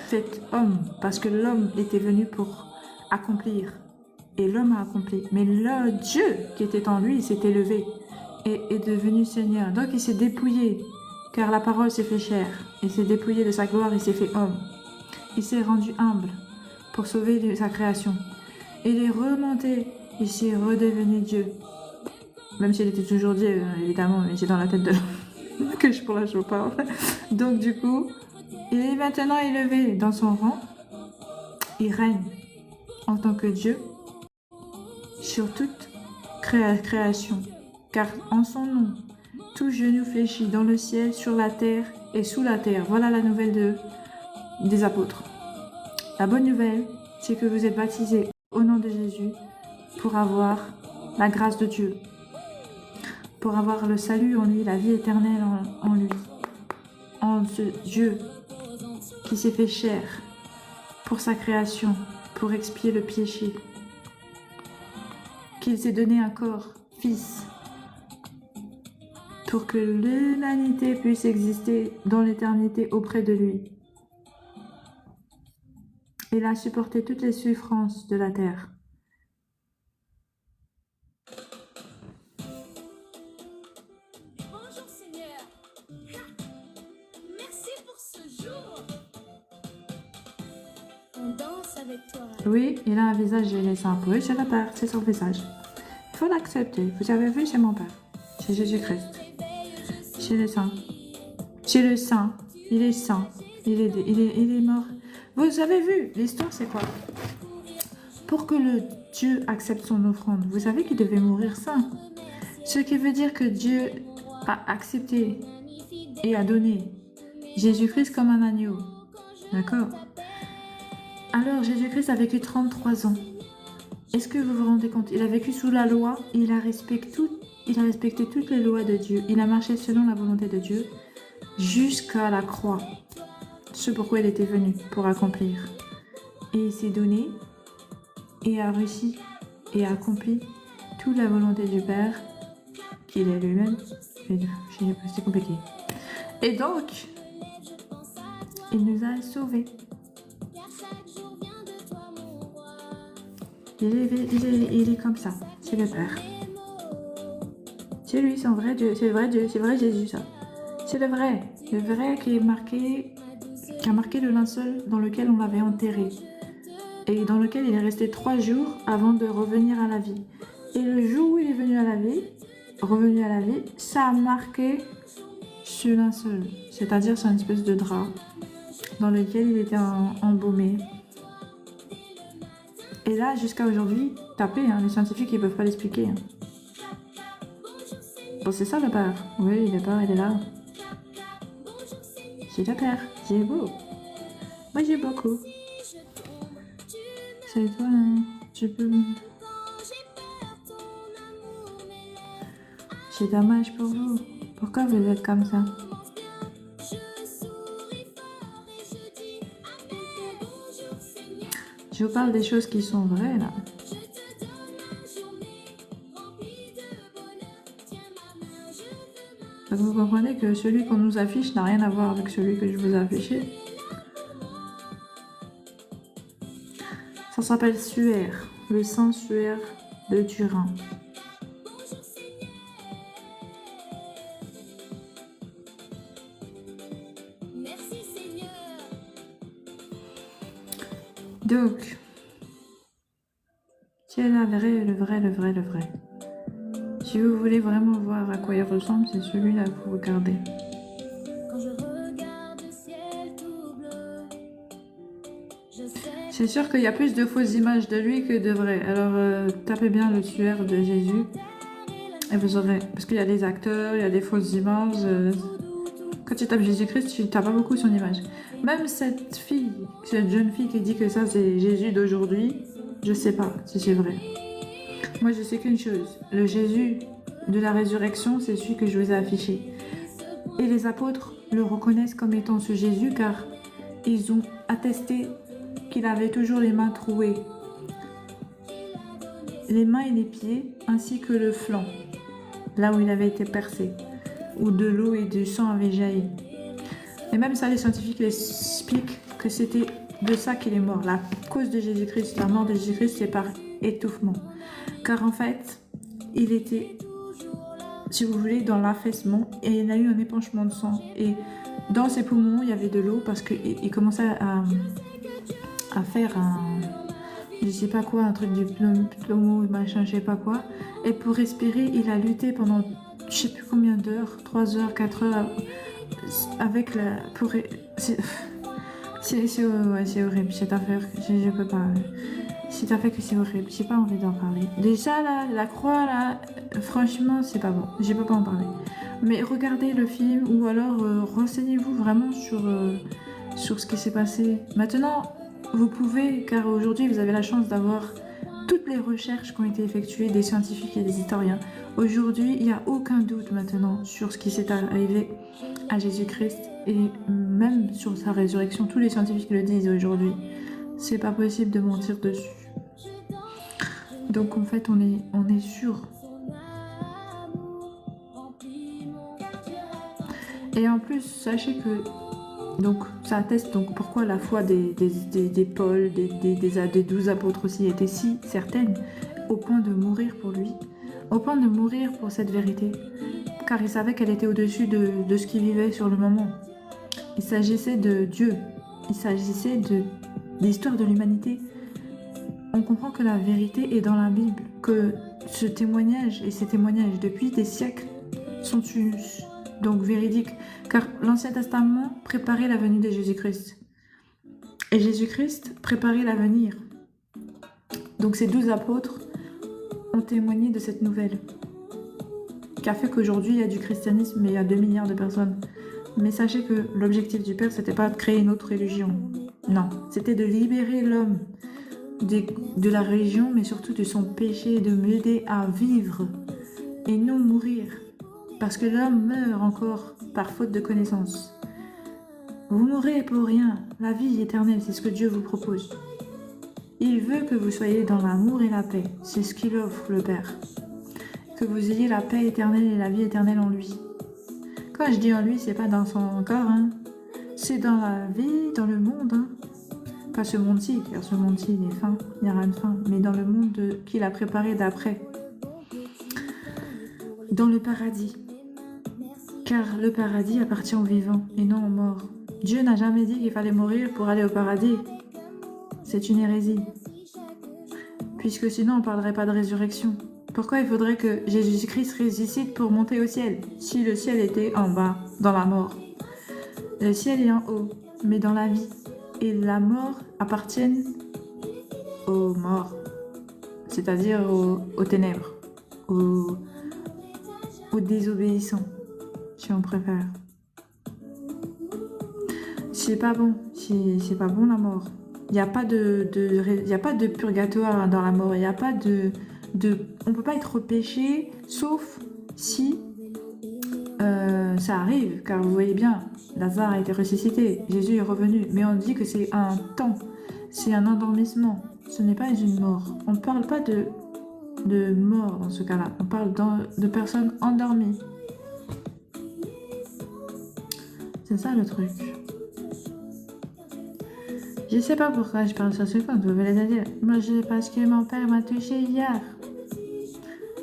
fait homme, parce que l'homme était venu pour accomplir. Et l'homme a accompli. Mais le Dieu qui était en lui s'est élevé et est devenu Seigneur. Donc il s'est dépouillé, car la parole s'est fait chair. Il s'est dépouillé de sa gloire, il s'est fait homme. Il s'est rendu humble pour sauver sa création. Il est remonté, il s'est redevenu Dieu. Même s'il était toujours Dieu, évidemment, mais c'est dans la tête de l'homme que je parle. Donc du coup, il est maintenant élevé dans son rang. Il règne en tant que Dieu sur toute création. Car en son nom, tout genou fléchit dans le ciel, sur la terre et sous la terre. Voilà la nouvelle des apôtres. La bonne nouvelle, c'est que vous êtes baptisés au nom de Jésus pour avoir la grâce de Dieu, pour avoir le salut en lui, la vie éternelle en lui, en ce Dieu qui s'est fait chair pour sa création, pour expier le péché, qu'il s'est donné un corps, fils, pour que l'humanité puisse exister dans l'éternité auprès de lui. Il a supporté toutes les souffrances de la terre. Bonjour Seigneur. Merci pour ce jour. On danse avec toi. Oui, il a un visage laissant. Oui, c'est le Père, c'est son visage. Il faut l'accepter. Vous avez vu, c'est mon Père. C'est Jésus-Christ. C'est le Saint. C'est le Saint. Il est saint. Il est mort. Vous avez vu, l'histoire c'est quoi? Pour que le Dieu accepte son offrande, vous savez qu'il devait mourir saint. Ce qui veut dire que Dieu a accepté et a donné Jésus-Christ comme un agneau. D'accord? Alors Jésus-Christ a vécu 33 ans. Est-ce que vous vous rendez compte? Il a vécu sous la loi, il a respecté toutes les lois de Dieu. Il a marché selon la volonté de Dieu jusqu'à la croix. Ce pourquoi il était venu, pour accomplir. Et il s'est donné et a réussi et a accompli toute la volonté du Père qu'il est lui-même. C'est compliqué. Et donc, il nous a sauvés. Il est comme ça. C'est le Père. C'est lui, c'est un vrai Dieu. C'est le vrai Dieu. C'est le vrai Jésus, ça. C'est le vrai. Le vrai qui a marqué le linceul dans lequel on l'avait enterré. Et dans lequel il est resté 3 jours avant de revenir à la vie. Et le jour où il est revenu à la vie, ça a marqué ce linceul. C'est-à-dire, c'est une espèce de drap dans lequel il était embaumé. Et là, jusqu'à aujourd'hui, tapez, hein, les scientifiques, ils peuvent pas l'expliquer. Hein. Bon, c'est ça le Père. Oui, le Père, il est là. C'est le Père. C'est beau. Moi, j'ai beaucoup. C'est toi, hein. Tu peux... C'est dommage pour vous. Pourquoi vous êtes comme ça? Je vous parle des choses qui sont vraies, là. Parce que vous comprenez que celui qu'on nous affiche n'a rien à voir avec celui que je vous ai affiché. Ça s'appelle suaire, le sang suaire de Turin. Merci Seigneur. Donc, c'est la vraie, le vrai, le vrai, le vrai. Si vous voulez vraiment voir à quoi il ressemble, c'est celui-là que vous regardez. Quand je regarde le ciel tout bleu, je sais C'est sûr qu'il y a plus de fausses images de lui que de vraies. Alors, tapez bien le suaire de Jésus et vous aurez... Parce qu'il y a des acteurs, il y a des fausses images. Quand tu tapes Jésus-Christ, tu n'as pas beaucoup son image. Même cette fille, cette jeune fille qui dit que ça c'est Jésus d'aujourd'hui, je sais pas si c'est vrai. Moi je sais qu'une chose, le Jésus de la résurrection, c'est celui que je vous ai affiché. Et les apôtres le reconnaissent comme étant ce Jésus car ils ont attesté qu'il avait toujours les mains trouées, les mains et les pieds, ainsi que le flanc, là où il avait été percé, où de l'eau et du sang avaient jailli. Et même ça, les scientifiques expliquent que c'était de ça qu'il est mort. La cause de Jésus-Christ, la mort de Jésus-Christ, c'est par étouffement. Car en fait, il était, si vous voulez, dans l'affaissement et il a eu un épanchement de sang. Et dans ses poumons, il y avait de l'eau parce qu'il commençait à faire un, je sais pas quoi, un truc du plomo, machin, je sais pas quoi. Et pour respirer, il a lutté pendant je sais plus combien d'heures, 3 heures, 4 heures, avec la... C'est horrible cette affaire, je peux pas... Cette affaire que c'est horrible, j'ai pas envie d'en parler. Déjà là, la croix là, franchement c'est pas bon, je peux pas en parler. Mais regardez le film ou alors renseignez-vous vraiment sur ce qui s'est passé. Maintenant, vous pouvez, car aujourd'hui vous avez la chance d'avoir toutes les recherches qui ont été effectuées des scientifiques et des historiens. Aujourd'hui, il n'y a aucun doute maintenant sur ce qui s'est arrivé à Jésus-Christ et même sur sa résurrection. Tous les scientifiques le disent aujourd'hui. C'est pas possible de mentir dessus. Donc en fait, on est sûr. Et en plus, sachez que donc ça atteste donc pourquoi la foi des Paul, des 12 apôtres aussi était si certaine, au point de mourir pour lui, au point de mourir pour cette vérité, car ils savaient qu'elle était au-dessus de ce qu'ils vivaient sur le moment. Il s'agissait de Dieu, il s'agissait de l'histoire de l'humanité. On comprend que la vérité est dans la Bible, que ce témoignage et ces témoignages depuis des siècles sont donc véridiques, car l'Ancien Testament préparait la venue de Jésus-Christ. Et Jésus-Christ préparait l'avenir. Donc ces 12 apôtres ont témoigné de cette nouvelle, qui a fait qu'aujourd'hui il y a du christianisme, mais il y a 2 milliards de personnes. Mais sachez que l'objectif du Père, c'était pas de créer une autre religion. Non, c'était de libérer l'homme de la religion, mais surtout de son péché, de m'aider à vivre et non mourir. Parce que l'homme meurt encore par faute de connaissance. Vous mourrez pour rien. La vie éternelle, c'est ce que Dieu vous propose. Il veut que vous soyez dans l'amour et la paix. C'est ce qu'il offre, le Père. Que vous ayez la paix éternelle et la vie éternelle en lui. Quand je dis en lui, c'est pas dans son corps, hein. C'est dans la vie, dans le monde. Hein. Pas ce monde-ci, car ce monde-ci, il est fin, il n'y a rien de fin. Mais dans le monde qu'il a préparé d'après. Dans le paradis. Car le paradis appartient aux vivants et non aux morts. Dieu n'a jamais dit qu'il fallait mourir pour aller au paradis. C'est une hérésie. Puisque sinon on ne parlerait pas de résurrection. Pourquoi il faudrait que Jésus-Christ ressuscite pour monter au ciel, si le ciel était en bas, dans la mort? Le ciel est en haut, mais dans la vie. Et la mort appartiennent aux morts, c'est-à-dire aux ténèbres, aux désobéissants, si on préfère. C'est pas bon, c'est pas bon la mort. Il n'y a pas de purgatoire dans la mort, il n'y a pas on ne peut pas être péché, sauf si ça arrive, car vous voyez bien, Lazare a été ressuscité, Jésus est revenu, mais on dit que c'est un temps, c'est un endormissement, ce n'est pas une mort. On ne parle pas de mort dans ce cas-là, on parle de personnes endormies. C'est ça le truc. Je sais pas pourquoi je parle sur ce compte, vous voulez dire. Moi, parce que mon père m'a touché hier.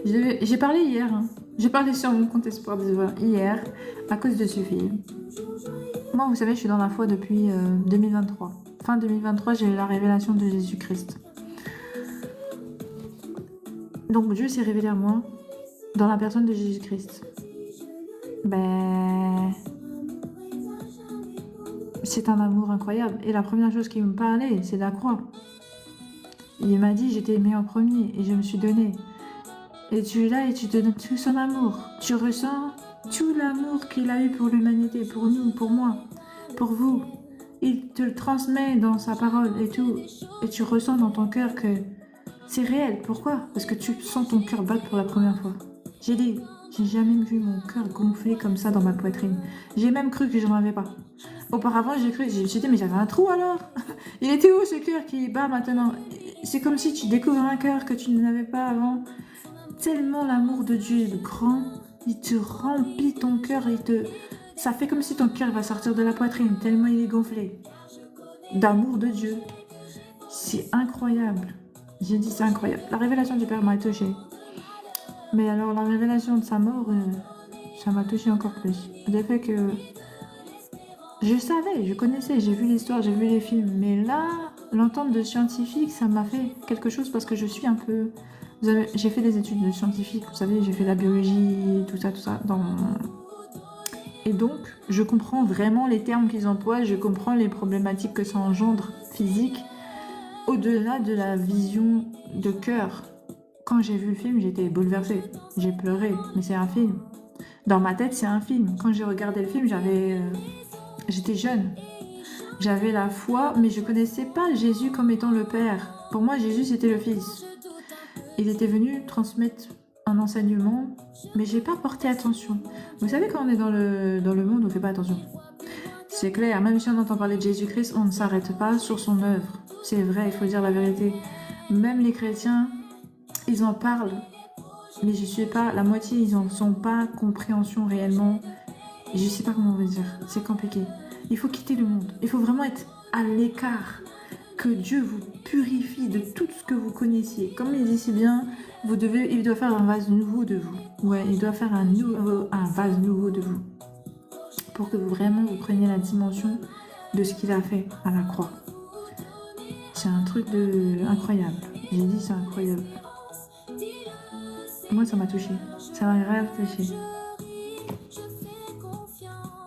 J'ai parlé hier. Hein. J'ai parlé sur mon compte Espoir d'Ivoire hier à cause de ce film. Moi, vous savez, je suis dans la foi depuis 2023. Fin 2023, j'ai eu la révélation de Jésus-Christ. Donc Dieu s'est révélé à moi dans la personne de Jésus-Christ. Ben... C'est un amour incroyable. Et la première chose qu'il me parlait, c'est la croix. Il m'a dit, j'étais aimé en premier et je me suis donné. Et tu es là et tu te donnes tout son amour. Tu ressens tout l'amour qu'il a eu pour l'humanité, pour nous, pour moi, pour vous. Il te le transmet dans sa parole et tout. Et tu ressens dans ton cœur que c'est réel. Pourquoi? Parce que tu sens ton cœur battre pour la première fois. J'ai dit, j'ai jamais vu mon cœur gonfler comme ça dans ma poitrine. J'ai même cru que j'en avais pas. Auparavant, j'ai dit, mais j'avais un trou alors. Il était où ce cœur qui bat maintenant? C'est comme si tu découvres un cœur que tu n'avais pas avant. Tellement l'amour de Dieu est grand, il te remplit ton cœur, ça fait comme si ton cœur va sortir de la poitrine, tellement il est gonflé. D'amour de Dieu. C'est incroyable. J'ai dit c'est incroyable. La révélation du Père m'a touchée. Mais alors la révélation de sa mort, ça m'a touchée encore plus. Le fait que je savais, je connaissais, j'ai vu l'histoire, j'ai vu les films. Mais là, l'entente de scientifique, ça m'a fait quelque chose parce que je suis un peu... J'ai fait des études de scientifique, vous savez, j'ai fait la biologie, tout ça, Et donc, je comprends vraiment les termes qu'ils emploient, je comprends les problématiques que ça engendre physiques, au-delà de la vision de cœur. Quand j'ai vu le film, j'étais bouleversée, j'ai pleuré, mais c'est un film. Dans ma tête, c'est un film. Quand j'ai regardé le film, j'étais jeune. J'avais la foi, mais je connaissais pas Jésus comme étant le Père. Pour moi, Jésus, c'était le Fils. Il était venu transmettre un enseignement, mais j'ai pas porté attention. Vous savez, quand on est dans le monde, on fait pas attention. C'est clair, même si on entend parler de Jésus-Christ, on ne s'arrête pas sur son œuvre. C'est vrai, il faut dire la vérité. Même les chrétiens, ils en parlent, mais je suis pas, la moitié, ils en sont pas compréhension réellement. Je sais pas comment on va dire, c'est compliqué. Il faut quitter le monde, il faut vraiment être à l'écart. Que Dieu vous purifie de tout ce que vous connaissiez. Comme il dit si bien, il doit faire un vase nouveau de vous. Ouais, il doit faire un vase nouveau de vous. Pour que vraiment vous preniez la dimension de ce qu'il a fait à la croix. C'est un truc incroyable. J'ai dit c'est incroyable. Moi ça m'a touché. Ça m'a grave touché.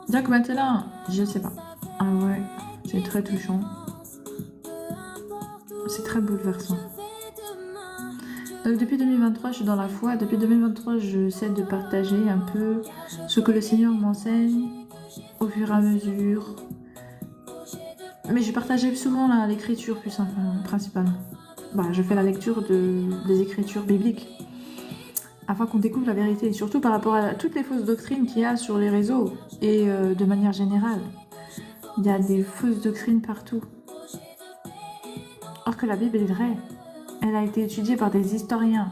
Donc maintenant, je sais pas. Ah ouais, c'est très touchant. C'est très bouleversant. Donc depuis 2023, je suis dans la foi. Depuis 2023, j'essaie de partager un peu ce que le Seigneur m'enseigne au fur et à mesure. Mais je partageais souvent l'écriture plus principalement. Je fais la lecture des écritures bibliques afin qu'on découvre la vérité. Et surtout par rapport à toutes les fausses doctrines qu'il y a sur les réseaux et de manière générale. Il y a des fausses doctrines partout. Or que la Bible est vraie. Elle a été étudiée par des historiens.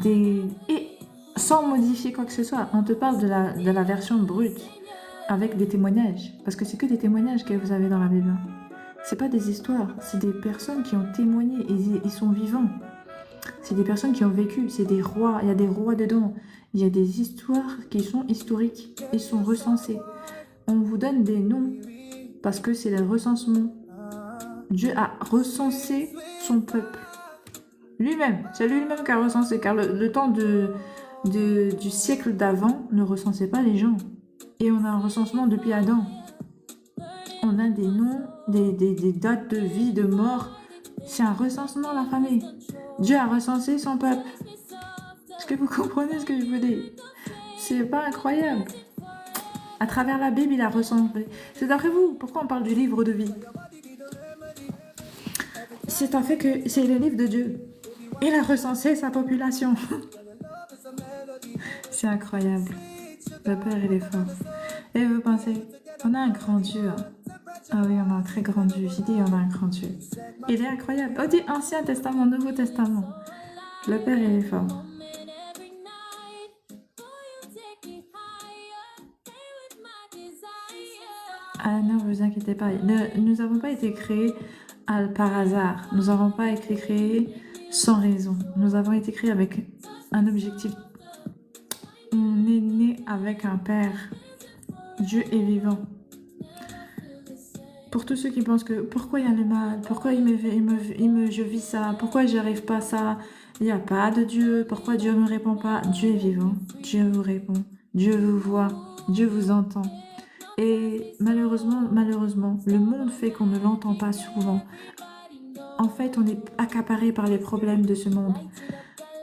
Et sans modifier quoi que ce soit. On te parle de la version brute. Avec des témoignages. Parce que c'est que des témoignages que vous avez dans la Bible. C'est pas des histoires. C'est des personnes qui ont témoigné. Et ils sont vivants. C'est des personnes qui ont vécu. C'est des rois. Il y a des rois dedans. Il y a des histoires qui sont historiques. Ils sont recensés. On vous donne des noms. Parce que c'est le recensement. Dieu a recensé son peuple. Lui-même, c'est lui-même qui a recensé, car le temps du siècle d'avant ne recensait pas les gens. Et on a un recensement depuis Adam. On a des noms, des dates de vie, de mort. C'est un recensement, la famille. Dieu a recensé son peuple. Est-ce que vous comprenez ce que je veux dire? C'est pas incroyable? À travers la Bible, il a recensé. C'est d'après vous, pourquoi on parle du livre de vie? C'est un fait que c'est le livre de Dieu. Il a recensé sa population. C'est incroyable. Le Père, il est fort. Et vous pensez, on a un grand Dieu. Hein? Ah oui, on a un très grand Dieu. J'ai dit, on a un grand Dieu. Il est incroyable. On dit Ancien Testament, Nouveau Testament. Le Père, il est fort. Ah non, vous inquiétez pas. Nous n'avons pas été créés par hasard. Nous n'avons pas été créés sans raison. Nous avons été créés avec un objectif. On est né avec un Père. Dieu est vivant. Pour tous ceux qui pensent que pourquoi il y a le mal, pourquoi je vis ça, pourquoi j'y arrive pas ça, il n'y a pas de Dieu, pourquoi Dieu ne me répond pas, Dieu est vivant, Dieu vous répond, Dieu vous voit, Dieu vous entend. Et malheureusement, le monde fait qu'on ne l'entend pas souvent. En fait, on est accaparé par les problèmes de ce monde.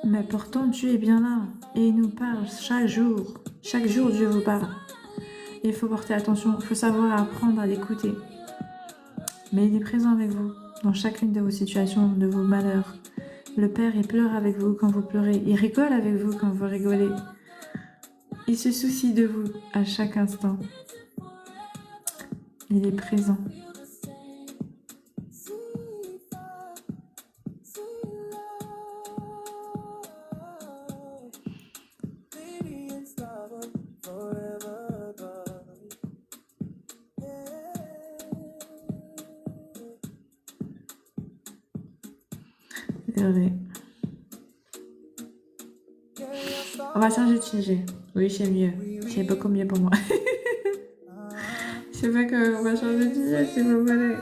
Mais pourtant, Dieu est bien là et il nous parle chaque jour. Chaque jour, Dieu vous parle. Il faut porter attention, il faut savoir apprendre à l'écouter. Mais il est présent avec vous, dans chacune de vos situations, de vos malheurs. Le Père, il pleure avec vous quand vous pleurez. Il rigole avec vous quand vous rigolez. Il se soucie de vous à chaque instant. Il est présent. Désolé. On va changer de sujet. Oui, c'est mieux. C'est beaucoup mieux pour moi. Je sais pas qu'on va changer de sujet si vous voulez.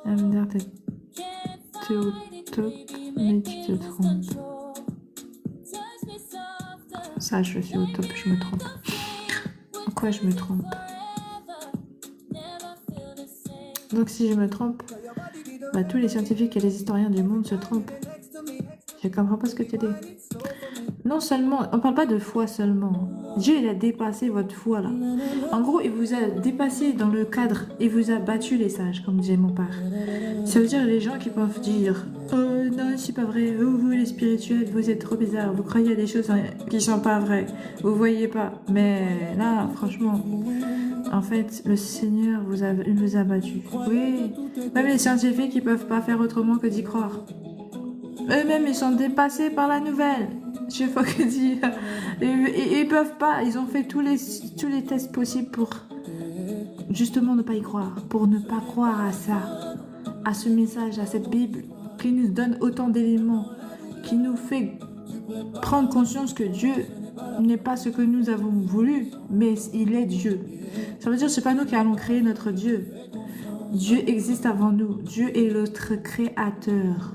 Elle me dire que t'es au top, mais tu te trompes. Ça, je suis au top, je me trompe. Pourquoi je me trompe? Donc si je me trompe, bah, tous les scientifiques et les historiens du monde se trompent. Je comprends pas ce que tu dis. Non seulement, on parle pas de foi seulement. Dieu, il a dépassé votre foi là. En gros, il vous a dépassé dans le cadre. Il vous a battu les sages, comme disait mon père. Ça veut dire les gens qui peuvent dire « Oh non, c'est pas vrai. Oh, vous les spirituels, vous êtes trop bizarres. Vous croyez à des choses qui sont pas vraies. Vous voyez pas. » Mais là, franchement, en fait, le Seigneur il vous a battu. Oui, même les scientifiques, ils peuvent pas faire autrement que d'y croire. Eux-mêmes, ils sont dépassés par la nouvelle. Je sais pas que dire. Ils peuvent pas. Ils ont fait tous les tests possibles pour justement ne pas y croire. Pour ne pas croire à ça. À ce message, à cette Bible qui nous donne autant d'éléments. Qui nous fait prendre conscience que Dieu n'est pas ce que nous avons voulu. Mais il est Dieu. Ça veut dire que c'est pas nous qui allons créer notre Dieu. Dieu existe avant nous. Dieu est notre créateur.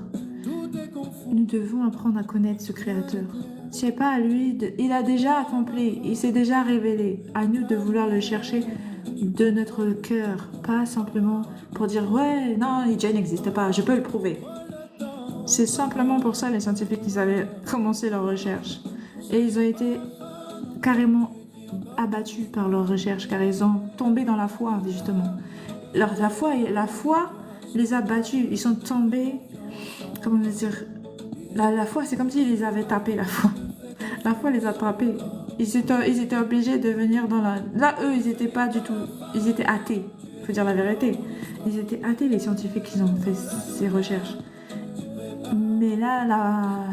Nous devons apprendre à connaître ce créateur. C'est pas à lui, il a déjà accompli, il s'est déjà révélé. À nous de vouloir le chercher de notre cœur, pas simplement pour dire ouais, non, Dieu n'existe pas, je peux le prouver. C'est simplement pour ça les scientifiques, ils avaient commencé leur recherche. Et ils ont été carrément abattus par leur recherche, car ils ont tombé dans la foi, justement. La foi les a battus, ils sont tombés, comment dire, la foi, c'est comme s'ils les avaient tapés, la foi. La foi les a attrapés. Ils étaient obligés de venir dans la... Là, eux, ils étaient pas du tout... Ils étaient athées. Il faut dire la vérité. Ils étaient athées, les scientifiques qui ont fait ces recherches. Mais là,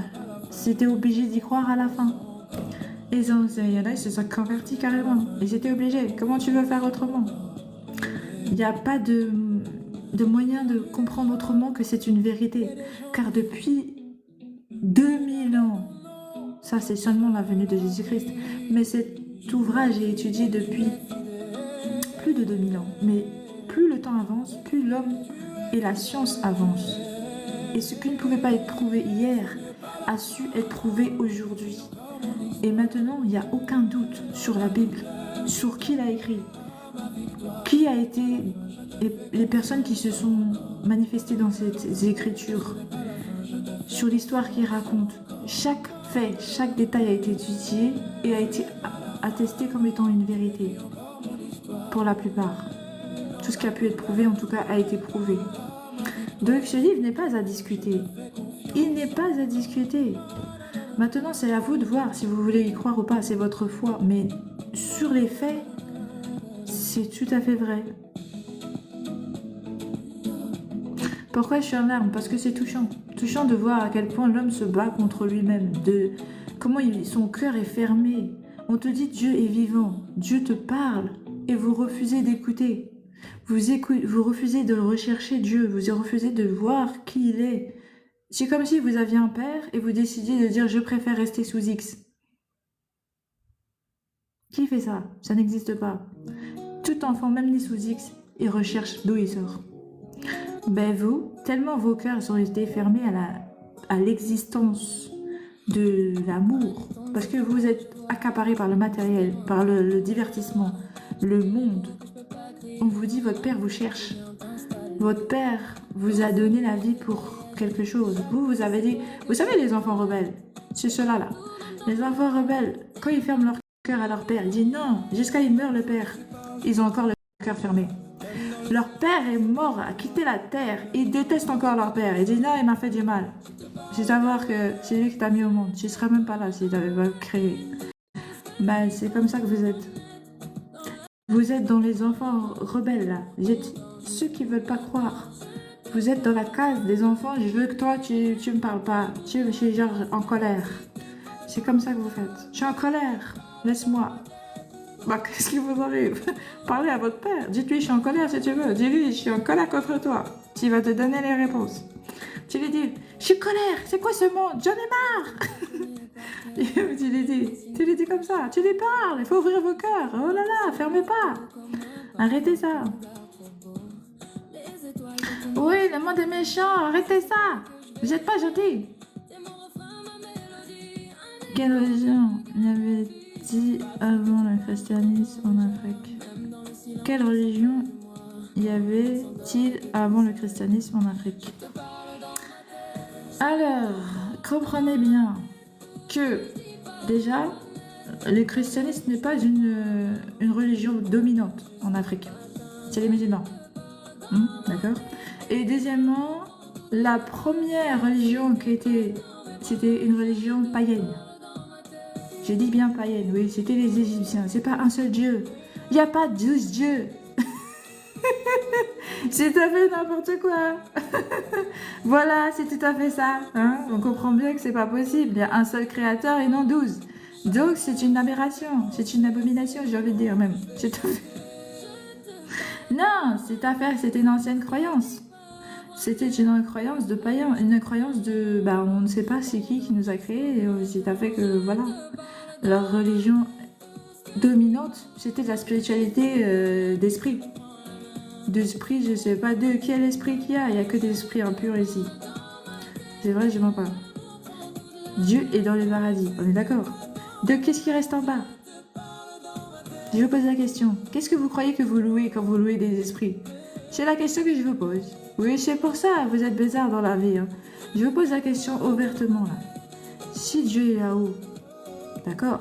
c'était obligé d'y croire à la fin. Il y en a, ils se sont convertis carrément. Ils étaient obligés. Comment tu veux faire autrement? Il n'y a pas de moyen de comprendre autrement que c'est une vérité. Car depuis 2000 ans, ça c'est seulement la venue de Jésus-Christ, mais cet ouvrage est étudié depuis plus de 2000 ans. Mais plus le temps avance, plus l'homme et la science avancent. Et ce qui ne pouvait pas être prouvé hier a su être prouvé aujourd'hui. Et maintenant, il n'y a aucun doute sur la Bible, sur qui l'a écrit, qui a été les personnes qui se sont manifestées dans ces écritures, sur l'histoire qu'il raconte. Chaque fait, chaque détail a été étudié et a été attesté comme étant une vérité. Pour la plupart. Tout ce qui a pu être prouvé, en tout cas, a été prouvé. Donc ce livre n'est pas à discuter. Il n'est pas à discuter. Maintenant, c'est à vous de voir si vous voulez y croire ou pas. C'est votre foi. Mais sur les faits, c'est tout à fait vrai. Pourquoi je suis en larmes? Parce que c'est touchant. Touchant de voir à quel point l'homme se bat contre lui-même, de comment son cœur est fermé. On te dit Dieu est vivant, Dieu te parle et vous refusez d'écouter. Vous refusez de le rechercher, Dieu, vous refusez de voir qui il est. C'est comme si vous aviez un père et vous décidiez de dire je préfère rester sous X. Qui fait ça? Ça n'existe pas. Tout enfant, même né sous X, il recherche d'où il sort. Ben vous, tellement vos cœurs ont été fermés à l'existence de l'amour, parce que vous êtes accaparés par le matériel, par le divertissement, le monde. On vous dit votre père vous cherche. Votre père vous a donné la vie pour quelque chose. Vous avez dit, vous savez les enfants rebelles, c'est ceux-là là. Les enfants rebelles, quand ils ferment leur cœur à leur père, ils disent non, jusqu'à il meurt le père. Ils ont encore le cœur fermé. Leur père est mort, a quitté la terre. Ils détestent encore leur père. Ils disent non, il m'a fait du mal. C'est savoir que c'est lui qui t'a mis au monde. Tu ne serais même pas là s'il t'avait pas créé. Ben, c'est comme ça que vous êtes. Vous êtes dans les enfants rebelles là. Vous êtes ceux qui ne veulent pas croire. Vous êtes dans la case des enfants. Je veux que toi, tu me parles pas. Je suis genre en colère. C'est comme ça que vous faites. Je suis en colère. Laisse-moi. Bah, qu'est-ce qui vous arrive? Parlez à votre père. Dites-lui, je suis en colère si tu veux. Dis-lui, je suis en colère contre toi. Il va te donner les réponses. Tu lui dis, je suis en colère. C'est quoi ce monde? J'en ai marre. Tu lui dis comme ça. Tu lui parles. Il faut ouvrir vos cœurs. Oh là là, fermez pas. Arrêtez ça. Oui, le monde est méchant. Arrêtez ça. Vous n'êtes pas gentil. Quelle religion y avait-il avant le christianisme en Afrique? Quelle religion y avait-il avant le christianisme en Afrique? Alors, comprenez bien que déjà, le christianisme n'est pas une religion dominante en Afrique. C'est les musulmans. D'accord? Et deuxièmement, la première religion c'était une religion païenne. Je dis bien païenne, oui, c'était les Égyptiens. C'est pas un seul dieu. Il n'y a pas 12 dieux. C'est tout à fait n'importe quoi. Voilà, c'est tout à fait ça. Hein, on comprend bien que c'est pas possible. Il y a un seul créateur et non 12. Donc c'est une aberration. C'est une abomination, j'ai envie de dire même. Non, c'est affaire, c'était une ancienne croyance. C'était une croyance de païen, une croyance de... Bah, on ne sait pas c'est qui nous a créés. C'est à fait que, voilà. Leur religion dominante, c'était la spiritualité d'esprit. D'esprit, je sais pas de quel esprit qu'il y a. Il n'y a que des esprits impurs ici. C'est vrai, je mens pas. Dieu est dans le paradis, on est d'accord. Donc, qu'est-ce qui reste en bas? Je vous pose la question. Qu'est-ce que vous croyez que vous louez quand vous louez des esprits? C'est la question que je vous pose. Oui, c'est pour ça, vous êtes bizarre dans la vie. Hein. Je vous pose la question ouvertement, là. Si Dieu est là-haut, d'accord,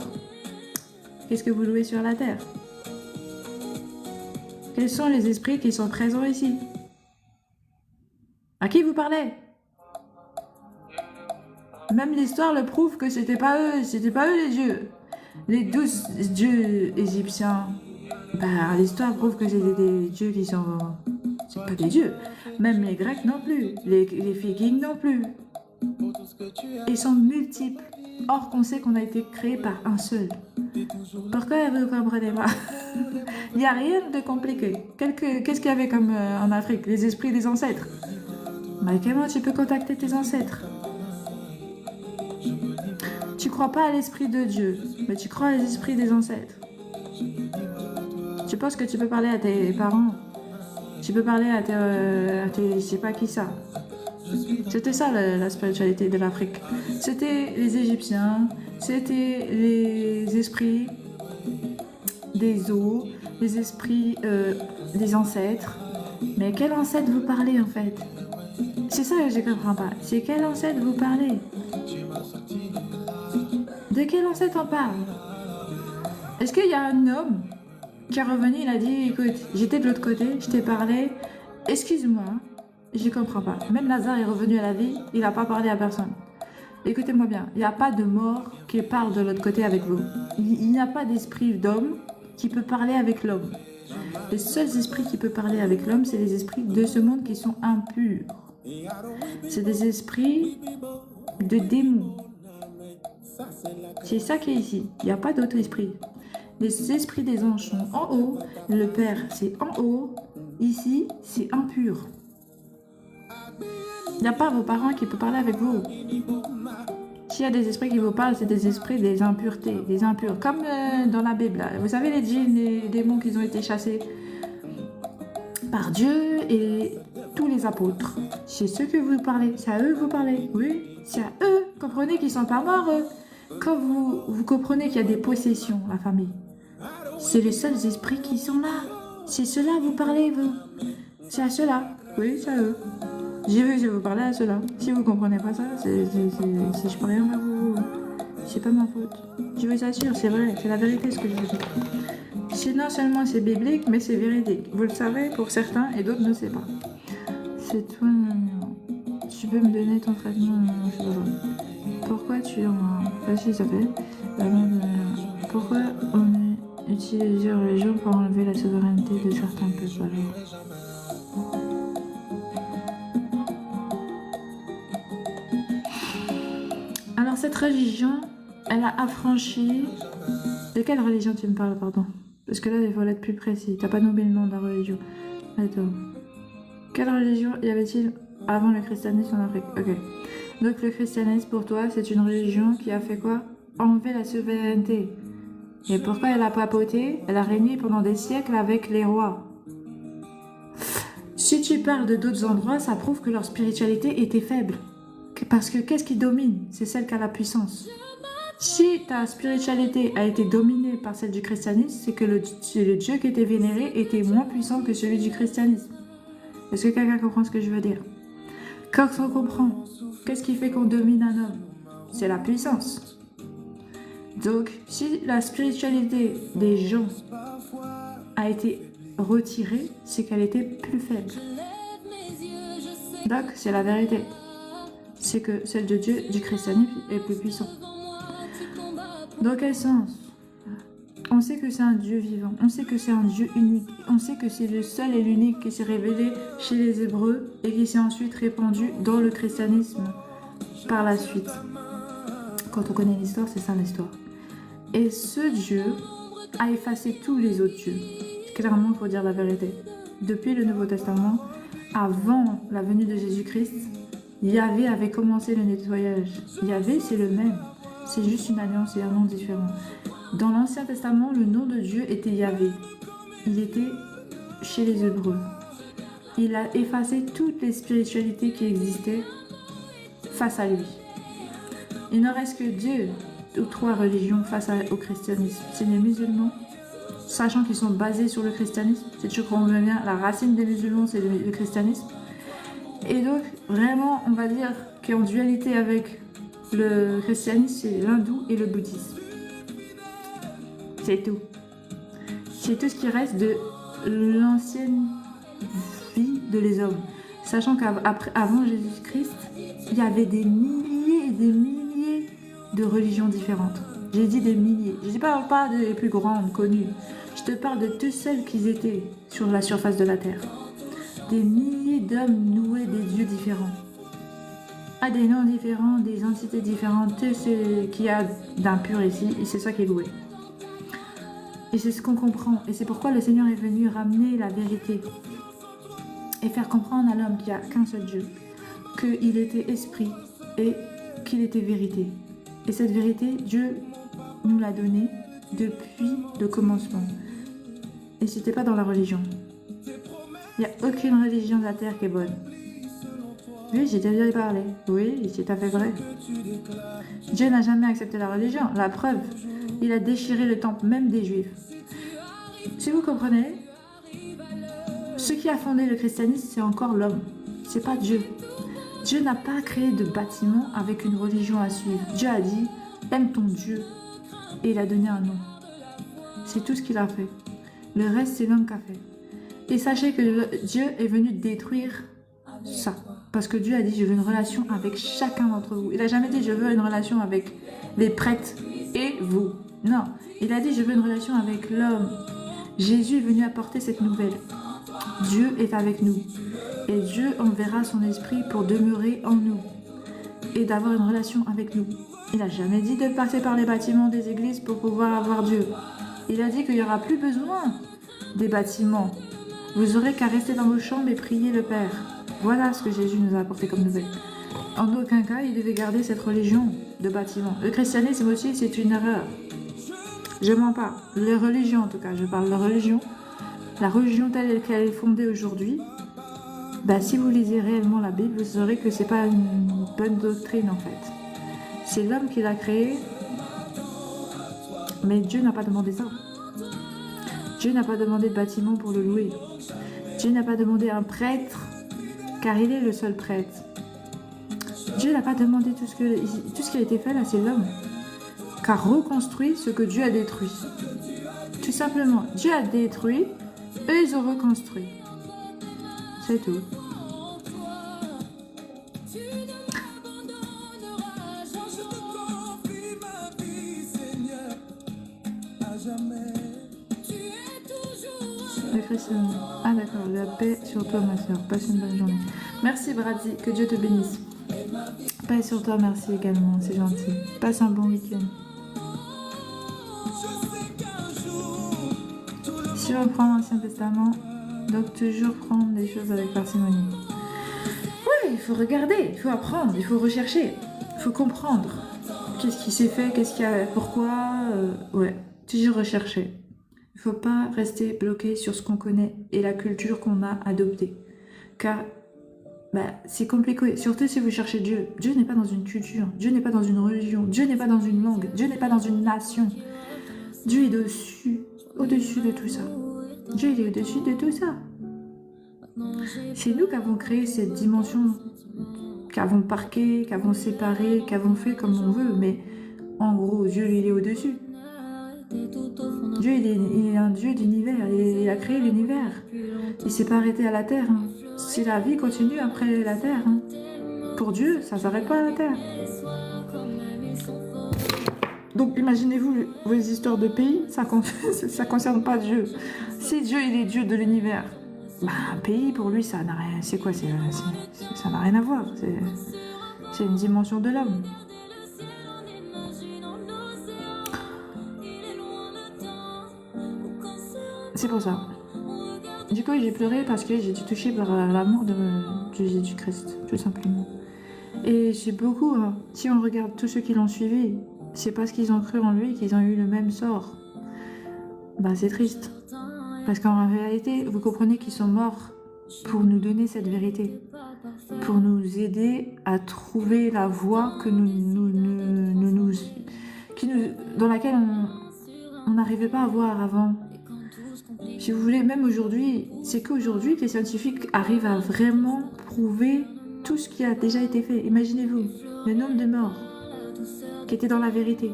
qu'est-ce que vous louez sur la terre? Quels sont les esprits qui sont présents ici? À qui vous parlez? Même l'histoire le prouve que c'était pas eux les dieux. Les 12 dieux égyptiens, bah, l'histoire prouve que c'était des dieux qui sont... C'est pas des dieux. Même les Grecs non plus. Les Vikings non plus. Ils sont multiples. Or qu'on sait qu'on a été créé par un seul. Pourquoi vous ne comprenez pas? Il n'y a rien de compliqué. Qu'est-ce qu'il y avait comme en Afrique? Les esprits des ancêtres. Mais comment tu peux contacter tes ancêtres? Tu crois pas à l'esprit de Dieu, mais tu crois à l'esprit des ancêtres. Tu penses que tu peux parler à tes parents? Tu peux parler à tes je sais pas qui ça. C'était ça la spiritualité de l'Afrique. C'était les Égyptiens, c'était les esprits des eaux, les esprits des ancêtres. Mais quel ancêtre vous parlez en fait? C'est ça que je comprends pas. C'est quel ancêtre vous parlez? De quel ancêtre on parle? Est-ce qu'il y a un homme qui est revenu, il a dit, écoute, j'étais de l'autre côté, je t'ai parlé, excuse-moi, je comprends pas. Même Lazare est revenu à la vie, il n'a pas parlé à personne. Écoutez-moi bien, il n'y a pas de mort qui parle de l'autre côté avec vous. Il n'y a pas d'esprit d'homme qui peut parler avec l'homme. Les seuls esprits qui peuvent parler avec l'homme, c'est les esprits de ce monde qui sont impurs. C'est des esprits de démons. C'est ça qui est ici. Il n'y a pas d'autre esprit. Les esprits des anges sont en haut. Le Père, c'est en haut. Ici, c'est impur. Il n'y a pas vos parents qui peuvent parler avec vous. S'il y a des esprits qui vous parlent, c'est des esprits des impuretés, des impurs. Comme dans la Bible. Là. Vous savez, les djinns, les démons qui ont été chassés par Dieu et tous les apôtres. C'est ceux que vous parlez. C'est à eux que vous parlez. Oui, c'est à eux. Comprenez qu'ils ne sont pas morts, eux. Quand vous comprenez qu'il y a des possessions, la famille, c'est les seuls esprits qui sont là. C'est ceux-là que vous parlez, vous. C'est à ceux-là. Oui, c'est à eux. J'ai vu que vous parlez à ceux-là. Si vous ne comprenez pas ça, si je peux rien à vous, c'est pas ma faute. Je vous assure, c'est vrai, c'est la vérité ce que je vous dis. Non seulement c'est biblique, mais c'est véridique. Vous le savez pour certains et d'autres ne le savent pas. C'est toi, tu peux me donner ton traitement, je sais pas. Pourquoi tu en as... Vas-y, ça fait. Pourquoi on utilise les religions pour enlever la souveraineté de certains peuples alors? Alors cette religion, elle a affranchi... De quelle religion tu me parles, pardon? Parce que là, il faut être plus précis. T'as pas nommé le nom de la religion. Attends. Quelle religion y avait-il avant le christianisme en Afrique? Ok. Donc le christianisme, pour toi, c'est une religion qui a fait quoi? Enlever la souveraineté. Et pourquoi elle a papoté? Elle a régné pendant des siècles avec les rois. Si tu parles de d'autres endroits, ça prouve que leur spiritualité était faible. Parce que qu'est-ce qui domine? C'est celle qui a la puissance. Si ta spiritualité a été dominée par celle du christianisme, c'est que le Dieu qui était vénéré était moins puissant que celui du christianisme. Est-ce que quelqu'un comprend ce que je veux dire? Quand on comprend, qu'est-ce qui fait qu'on domine un homme? C'est la puissance. Donc, si la spiritualité des gens a été retirée, c'est qu'elle était plus faible. Donc, c'est la vérité. C'est que celle de Dieu, du christianisme, est plus puissante. Dans quel sens? On sait que c'est un Dieu vivant, on sait que c'est un Dieu unique, on sait que c'est le seul et l'unique qui s'est révélé chez les Hébreux et qui s'est ensuite répandu dans le christianisme par la suite. Quand on connaît l'histoire, c'est ça l'histoire. Et ce Dieu a effacé tous les autres dieux. Clairement, il faut dire la vérité. Depuis le Nouveau Testament, avant la venue de Jésus-Christ, Yahvé avait commencé le nettoyage. Yahvé, c'est le même. C'est juste une alliance et un nom différent. Dans l'Ancien Testament, le nom de Dieu était Yahvé. Il était chez les Hébreux. Il a effacé toutes les spiritualités qui existaient face à lui. Il ne reste que deux ou trois religions face au christianisme. C'est les musulmans, sachant qu'ils sont basés sur le christianisme. Si tu comprends bien, la racine des musulmans, c'est le christianisme. Et donc, vraiment, on va dire qu'en dualité avec le christianisme, c'est l'hindou et le bouddhisme. C'est tout. C'est tout ce qui reste de l'ancienne vie de les hommes. Sachant qu'avant Jésus-Christ, il y avait des milliers et des milliers de religions différentes. J'ai dit des milliers. Je ne parle pas des plus grandes, connues. Je te parle de toutes celles qui étaient sur la surface de la terre. Des milliers d'hommes noués des dieux différents. À des noms différents, des entités différentes. Tout ce qu'il y a d'impur ici, et c'est ça qui est loué. Et c'est ce qu'on comprend. Et c'est pourquoi le Seigneur est venu ramener la vérité. Et faire comprendre à l'homme qu'il n'y a qu'un seul Dieu. Qu'il était esprit et qu'il était vérité. Et cette vérité, Dieu nous l'a donnée depuis le commencement. Et c'était pas dans la religion. Il n'y a aucune religion de la terre qui est bonne. Oui, j'ai déjà parlé. Oui, c'est tout à fait vrai. Dieu n'a jamais accepté la religion. La preuve, il a déchiré le temple même des Juifs. Si vous comprenez, ce qui a fondé le christianisme, c'est encore l'homme. C'est pas Dieu. Dieu n'a pas créé de bâtiment avec une religion à suivre. Dieu a dit, aime ton Dieu. Et il a donné un nom. C'est tout ce qu'il a fait. Le reste, c'est l'homme qui a fait. Et sachez que Dieu est venu détruire ça. Parce que Dieu a dit, je veux une relation avec chacun d'entre vous. Il n'a jamais dit, je veux une relation avec les prêtres et vous. Non, il a dit, je veux une relation avec l'homme. Jésus est venu apporter cette nouvelle. Dieu est avec nous. Et Dieu enverra son esprit pour demeurer en nous et d'avoir une relation avec nous. Il n'a jamais dit de passer par les bâtiments des églises pour pouvoir avoir Dieu. Il a dit qu'il n'y aura plus besoin des bâtiments. Vous aurez qu'à rester dans vos chambres et prier le Père. Voilà ce que Jésus nous a apporté comme nouvelle. En aucun cas, il devait garder cette religion de bâtiment. Le christianisme aussi, c'est une erreur. Je mens pas. Les religions, en tout cas, je parle de religion. La religion telle qu'elle est fondée aujourd'hui, bah, si vous lisez réellement la Bible, vous saurez que c'est pas une bonne doctrine en fait. C'est l'homme qui l'a créée, mais Dieu n'a pas demandé ça. Dieu n'a pas demandé de bâtiment pour le louer. Dieu n'a pas demandé un prêtre, car il est le seul prêtre. Dieu n'a pas demandé tout ce qui a été fait là, c'est l'homme. Car reconstruit ce que Dieu a détruit. Tout simplement, Dieu a détruit, eux ils ont reconstruit. C'est tout. Le christianisme. Ah d'accord, la paix sur toi ma soeur. Passe une bonne journée. Merci Brady, que Dieu te bénisse. Paix sur toi, merci également, c'est gentil. Passe un bon week-end. Si on prend l'Ancien Testament, donc toujours prendre les choses avec parcimonie. Oui, il faut regarder, il faut apprendre, il faut rechercher, il faut comprendre. Qu'est-ce qui s'est fait, qu'est-ce qu'il y a, pourquoi, ouais, toujours rechercher. Il ne faut pas rester bloqué sur ce qu'on connaît et la culture qu'on a adoptée. Car bah, c'est compliqué, surtout si vous cherchez Dieu. Dieu n'est pas dans une culture, Dieu n'est pas dans une religion, Dieu n'est pas dans une langue, Dieu n'est pas dans une nation. Dieu est au-dessus de tout ça. Dieu il est au-dessus de tout ça. C'est nous qui avons créé cette dimension, qu'avons parqué, qu'avons séparé, qu'avons fait comme on veut, mais en gros, Dieu il est au-dessus. Dieu il est un Dieu d'univers, il a créé l'univers. Il ne s'est pas arrêté à la terre. Hein. Si la vie continue après la terre, hein. Pour Dieu, ça ne s'arrête pas à la terre. Donc imaginez-vous vos histoires de pays, ça ne concerne pas Dieu. Si Dieu il est Dieu de l'univers, bah, un pays pour lui ça n'a rien. C'est quoi ça n'a rien à voir. C'est une dimension de l'homme. C'est pour ça. Du coup j'ai pleuré parce que j'ai été touchée par l'amour de Jésus-Christ, tout simplement. Et c'est beaucoup, hein. Si on regarde tous ceux qui l'ont suivi, c'est parce qu'ils ont cru en lui qu'ils ont eu le même sort. Bah c'est triste. Parce qu'en réalité, vous comprenez qu'ils sont morts pour nous donner cette vérité. Pour nous aider à trouver la voie que dans laquelle on n'arrivait pas à voir avant. Si vous voulez, même aujourd'hui, c'est qu'aujourd'hui que les scientifiques arrivent à vraiment prouver tout ce qui a déjà été fait. Imaginez-vous, le nombre de morts qui étaient dans la vérité,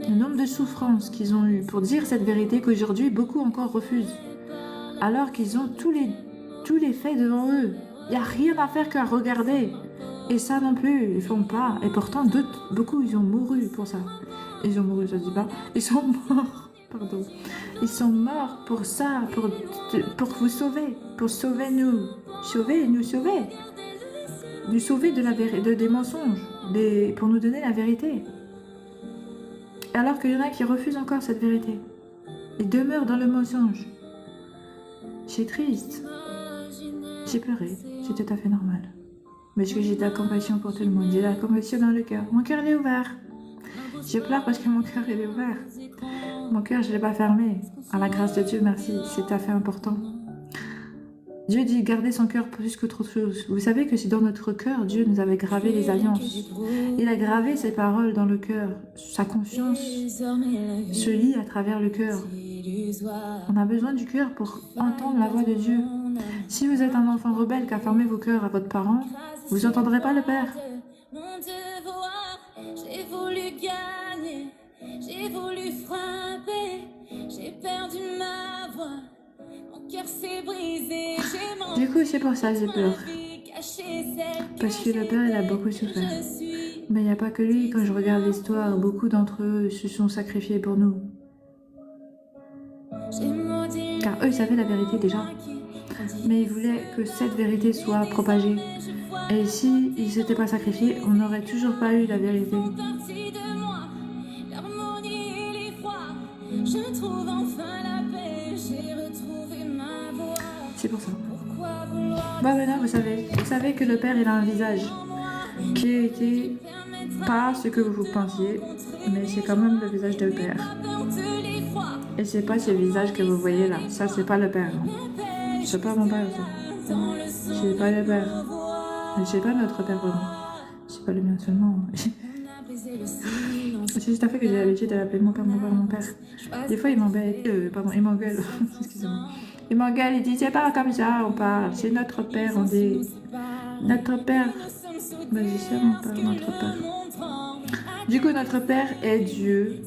le nombre de souffrances qu'ils ont eues pour dire cette vérité qu'aujourd'hui beaucoup encore refusent, alors qu'ils ont tous les faits devant eux. Il n'y a rien à faire qu'à regarder. Et ça non plus, ils ne font pas. Et pourtant, beaucoup, ils ont mouru pour ça. Ils ont mouru, ça se dit pas. Ils sont morts. Pardon. Ils sont morts pour ça, pour vous sauver, pour sauver nous. Nous sauver des mensonges, pour nous donner la vérité. Alors qu'il y en a qui refusent encore cette vérité. Ils demeurent dans le mensonge. C'est triste. J'ai pleuré, c'est tout à fait normal. Parce que j'ai de la compassion pour tout le monde, j'ai de la compassion dans le cœur. Mon cœur il est ouvert. Je pleure parce que mon cœur il est ouvert. Mon cœur je ne l'ai pas fermé. À la grâce de Dieu, merci, c'est tout à fait important. Dieu dit garder son cœur plus que trop de choses. Vous savez que c'est dans notre cœur, Dieu nous avait gravé les alliances. Il a gravé ses paroles dans le cœur. Sa conscience se lie à travers le cœur. On a besoin du cœur pour entendre la voix de Dieu. Si vous êtes un enfant rebelle qui a fermé vos cœurs à votre parent, vous n'entendrez pas le Père. J'ai voulu gagner, j'ai voulu frapper, j'ai perdu ma voix, mon cœur s'est brisé, j'ai menti. Du coup, c'est pour ça que j'ai peur. Parce que le Père, il a beaucoup souffert. Mais il n'y a pas que lui. Quand je regarde l'histoire, beaucoup d'entre eux se sont sacrifiés pour nous. Car eux, ils savaient la vérité déjà. mais il voulait que cette vérité soit propagée. Et si il s'était pas sacrifié, on n'aurait toujours pas eu la vérité. Partie de moi, l'harmonie et l'effroi. Je trouve enfin la paix, j'ai retrouvé ma voix. C'est pour ça. Pourquoi vouloir Bah maintenant vous savez que le Père il a un visage qui était pas ce que vous pensiez, mais c'est quand même le visage du Père. apporte l'effroi? Et c'est pas ce visage que vous voyez là, ça c'est pas le Père. Non. C'est pas mon Père ça. Dans le son C'est pas le Père. Mais c'est pas notre Père vraiment. C'est pas le mien seulement. on a brisé le silence. C'est juste à fait que j'ai l'habitude de l'appeler mon Père, mon Père, mon Père. Des fois il m'embête, pardon, il m'engueule. Excusez-moi. Il m'engueule, il dit c'est pas comme ça on parle, c'est notre Père, on dit notre Père. Mais je sais mon Père, notre Père. Du coup notre Père est Dieu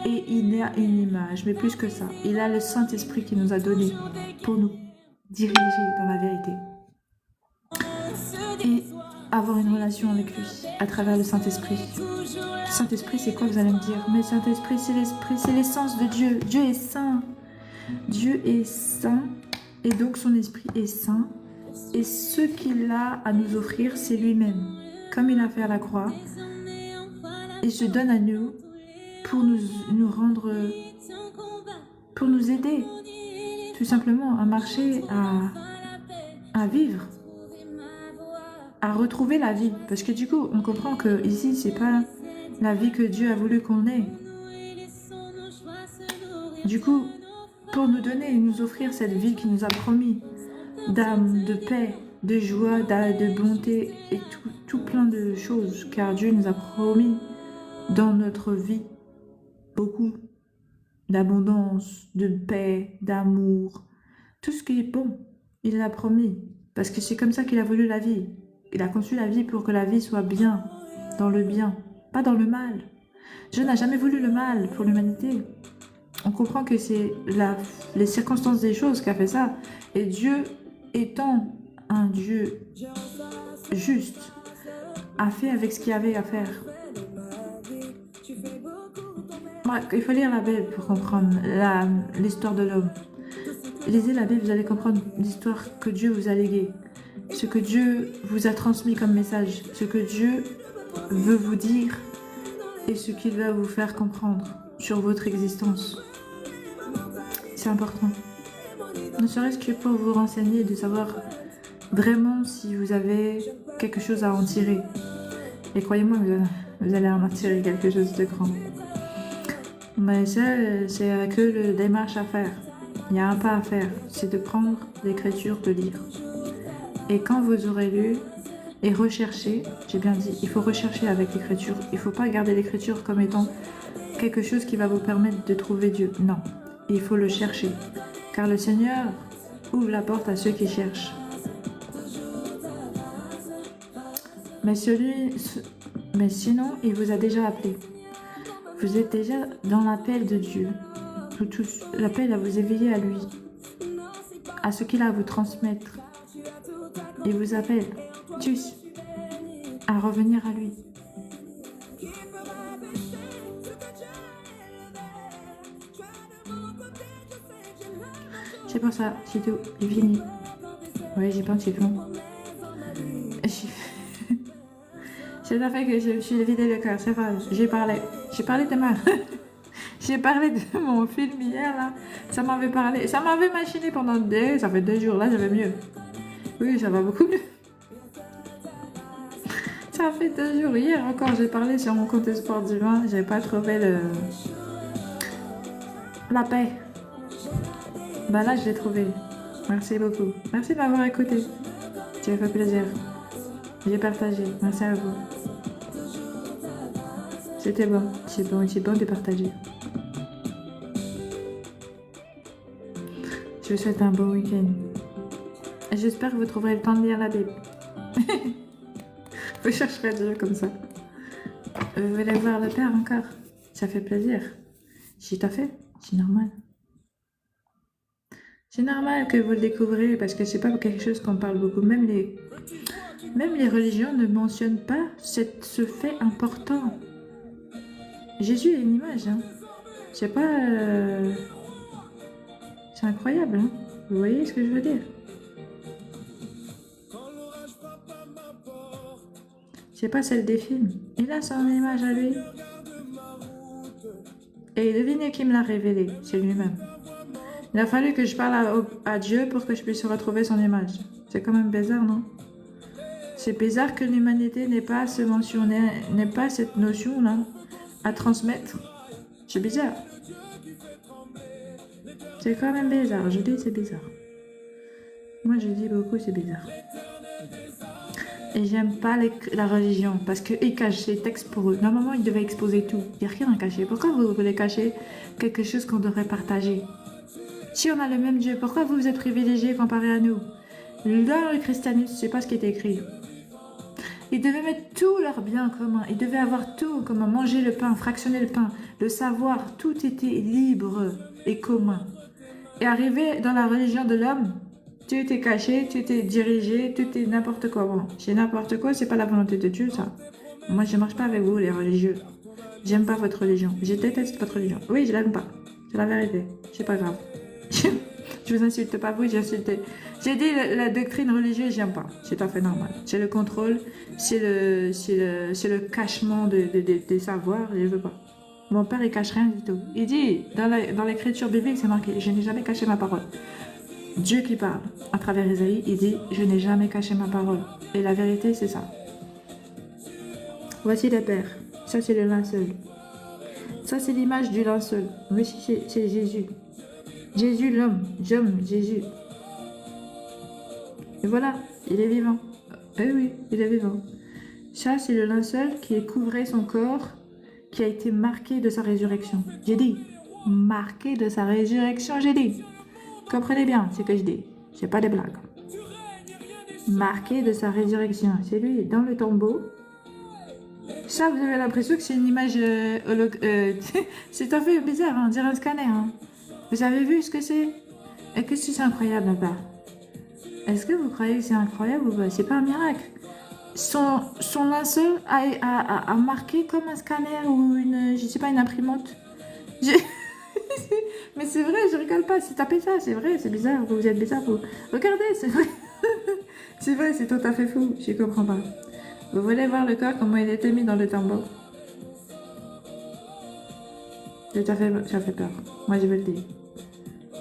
et il a une image, mais plus que ça, il a le Saint-Esprit qui nous a donné pour nous diriger dans la vérité. Et avoir une relation avec lui à travers le Saint-Esprit. Saint-Esprit, c'est quoi vous allez me dire? Mais Saint-Esprit, c'est l'Esprit, c'est l'essence de Dieu. Dieu est saint. Dieu est saint et donc son Esprit est saint. Et ce qu'il a à nous offrir, c'est lui-même. Comme il a fait à la croix, il se donne à nous pour nous rendre, pour nous aider, tout simplement à marcher, à vivre, à retrouver la vie. Parce que du coup, on comprend que ici, c'est pas la vie que Dieu a voulu qu'on ait. Du coup, pour nous donner et nous offrir cette vie qu'il nous a promis, d'âme, de paix, de joie, de bonté et tout plein de choses, car Dieu nous a promis dans notre vie beaucoup d'abondance, de paix, d'amour, tout ce qui est bon, il l'a promis, parce que c'est comme ça qu'il a voulu la vie. Il a conçu la vie pour que la vie soit bien, dans le bien, pas dans le mal. Dieu n'a jamais voulu le mal pour l'humanité. On comprend que c'est les circonstances des choses qui a fait ça. Et Dieu, étant un Dieu juste, a fait avec ce qu'il y avait à faire. Ouais, il faut lire la Bible pour comprendre l'histoire de l'homme. Lisez la Bible, vous allez comprendre l'histoire que Dieu vous a léguée. Ce que Dieu vous a transmis comme message. Ce que Dieu veut vous dire et ce qu'il va vous faire comprendre sur votre existence. C'est important. Ne serait-ce que pour vous renseigner, de savoir vraiment si vous avez quelque chose à en tirer. Et croyez-moi, vous allez en tirer quelque chose de grand. Mais ça, c'est que le démarche à faire. Il y a un pas à faire, c'est de prendre l'écriture, de lire. Et quand vous aurez lu et recherché, j'ai bien dit, il faut rechercher avec l'écriture. Il ne faut pas garder l'écriture comme étant quelque chose qui va vous permettre de trouver Dieu. Non, il faut le chercher. Car le Seigneur ouvre la porte à ceux qui cherchent. Mais sinon, il vous a déjà appelé. Vous êtes déjà dans l'appel de Dieu. L'appel à vous éveiller à lui, à ce qu'il a à vous transmettre. Il vous appelle tous à revenir à lui. C'est pour ça, c'est tout, j'ai fini. Oui, j'ai pas un petit peu. C'est la fait que je me suis vidé le cœur, c'est vrai. J'ai parlé de mal. J'ai parlé de mon film hier, là. Ça m'avait machiné pendant ça fait 2 jours, là, ça va mieux. Oui, ça va beaucoup mieux. Ça fait 2 jours. Hier encore, j'ai parlé sur mon compte Espoir Divin. J'ai pas trouvé la paix. Bah là, je l'ai trouvé. Merci beaucoup. Merci de m'avoir écouté. Ça fait plaisir. J'ai partagé. Merci à vous. C'était bon. C'est bon de partager. Je vous souhaite un bon week-end. J'espère que vous trouverez le temps de lire la Bible. Vous chercherez Dieu comme ça. Vous voulez voir le Père encore? Ça fait plaisir. Si t'as fait, c'est normal. C'est normal que vous le découvrez parce que c'est pas quelque chose qu'on parle beaucoup. Même les religions ne mentionnent pas ce fait important. Jésus est une image, hein. C'est pas... C'est incroyable, hein. Vous voyez ce que je veux dire? C'est pas celle des films. Il a son image à lui. Et devinez qui me l'a révélé. C'est lui-même. Il a fallu que je parle à Dieu pour que je puisse retrouver son image. C'est quand même bizarre, non? C'est bizarre que l'humanité n'ait pas n'ait pas cette notion-là à transmettre. C'est bizarre. C'est quand même bizarre. Je dis c'est bizarre. Moi, je dis beaucoup c'est bizarre. Et j'aime pas la religion parce qu'ils cachent les textes pour eux. Normalement, ils devaient exposer tout. Il n'y a rien à cacher. Pourquoi vous voulez cacher quelque chose qu'on devrait partager? Si on a le même Dieu, pourquoi vous êtes privilégiés comparé à nous? Dans le christianisme, c'est pas ce qui est écrit. Ils devaient mettre tout leur bien en commun. Ils devaient avoir tout en commun. Manger le pain, fractionner le pain, le savoir. Tout était libre et commun. Et arrivé dans la religion de l'homme, tu étais caché, tu étais dirigé, tu étais n'importe quoi. Bon, c'est n'importe quoi, c'est pas la volonté de Dieu, ça. Moi, je marche pas avec vous, les religieux. J'aime pas votre religion. Je déteste votre religion. Oui, je l'aime pas. C'est la vérité. C'est pas grave. Je vous insulte pas, vous, j'ai insulté. J'ai dit la doctrine religieuse, j'aime pas. C'est tout à fait normal. C'est le contrôle, c'est le cachement des savoirs, je veux pas. Mon père, il cache rien du tout. Il dit, dans l'écriture biblique, c'est marqué, je n'ai jamais caché ma parole. Dieu qui parle, à travers Isaïe, il dit, je n'ai jamais caché ma parole. Et la vérité, c'est ça. Voici les pères. Ça, c'est le linceul. Ça, c'est l'image du linceul. Oui, c'est Jésus. Jésus, l'homme, Jésus. Et voilà, il est vivant. Eh oui, il est vivant. Ça, c'est le linceul qui couvrait son corps, qui a été marqué de sa résurrection. J'ai dit, marqué de sa résurrection, j'ai dit. Comprenez bien ce que je dis. C'est pas des blagues. Marqué de sa résurrection. C'est lui, dans le tombeau. Ça, vous avez l'impression que c'est une image... c'est un peu bizarre, hein, on dirait un scanner. Hein. Vous avez vu ce que c'est? Et qu'est-ce que c'est incroyable là-bas? Est-ce que vous croyez que c'est incroyable ou pas? C'est pas un miracle. Son linceul a marqué comme un scanner ou une, je sais pas, une imprimante. Mais c'est vrai, je rigole pas. C'est tapé ça, c'est vrai, c'est bizarre. Vous êtes bizarre, vous. Regardez, c'est vrai. C'est vrai, c'est tout à fait fou. Je comprends pas. Vous voulez voir le corps, comment il était mis dans le tombeau? Ça fait peur. Moi, je veux le dire.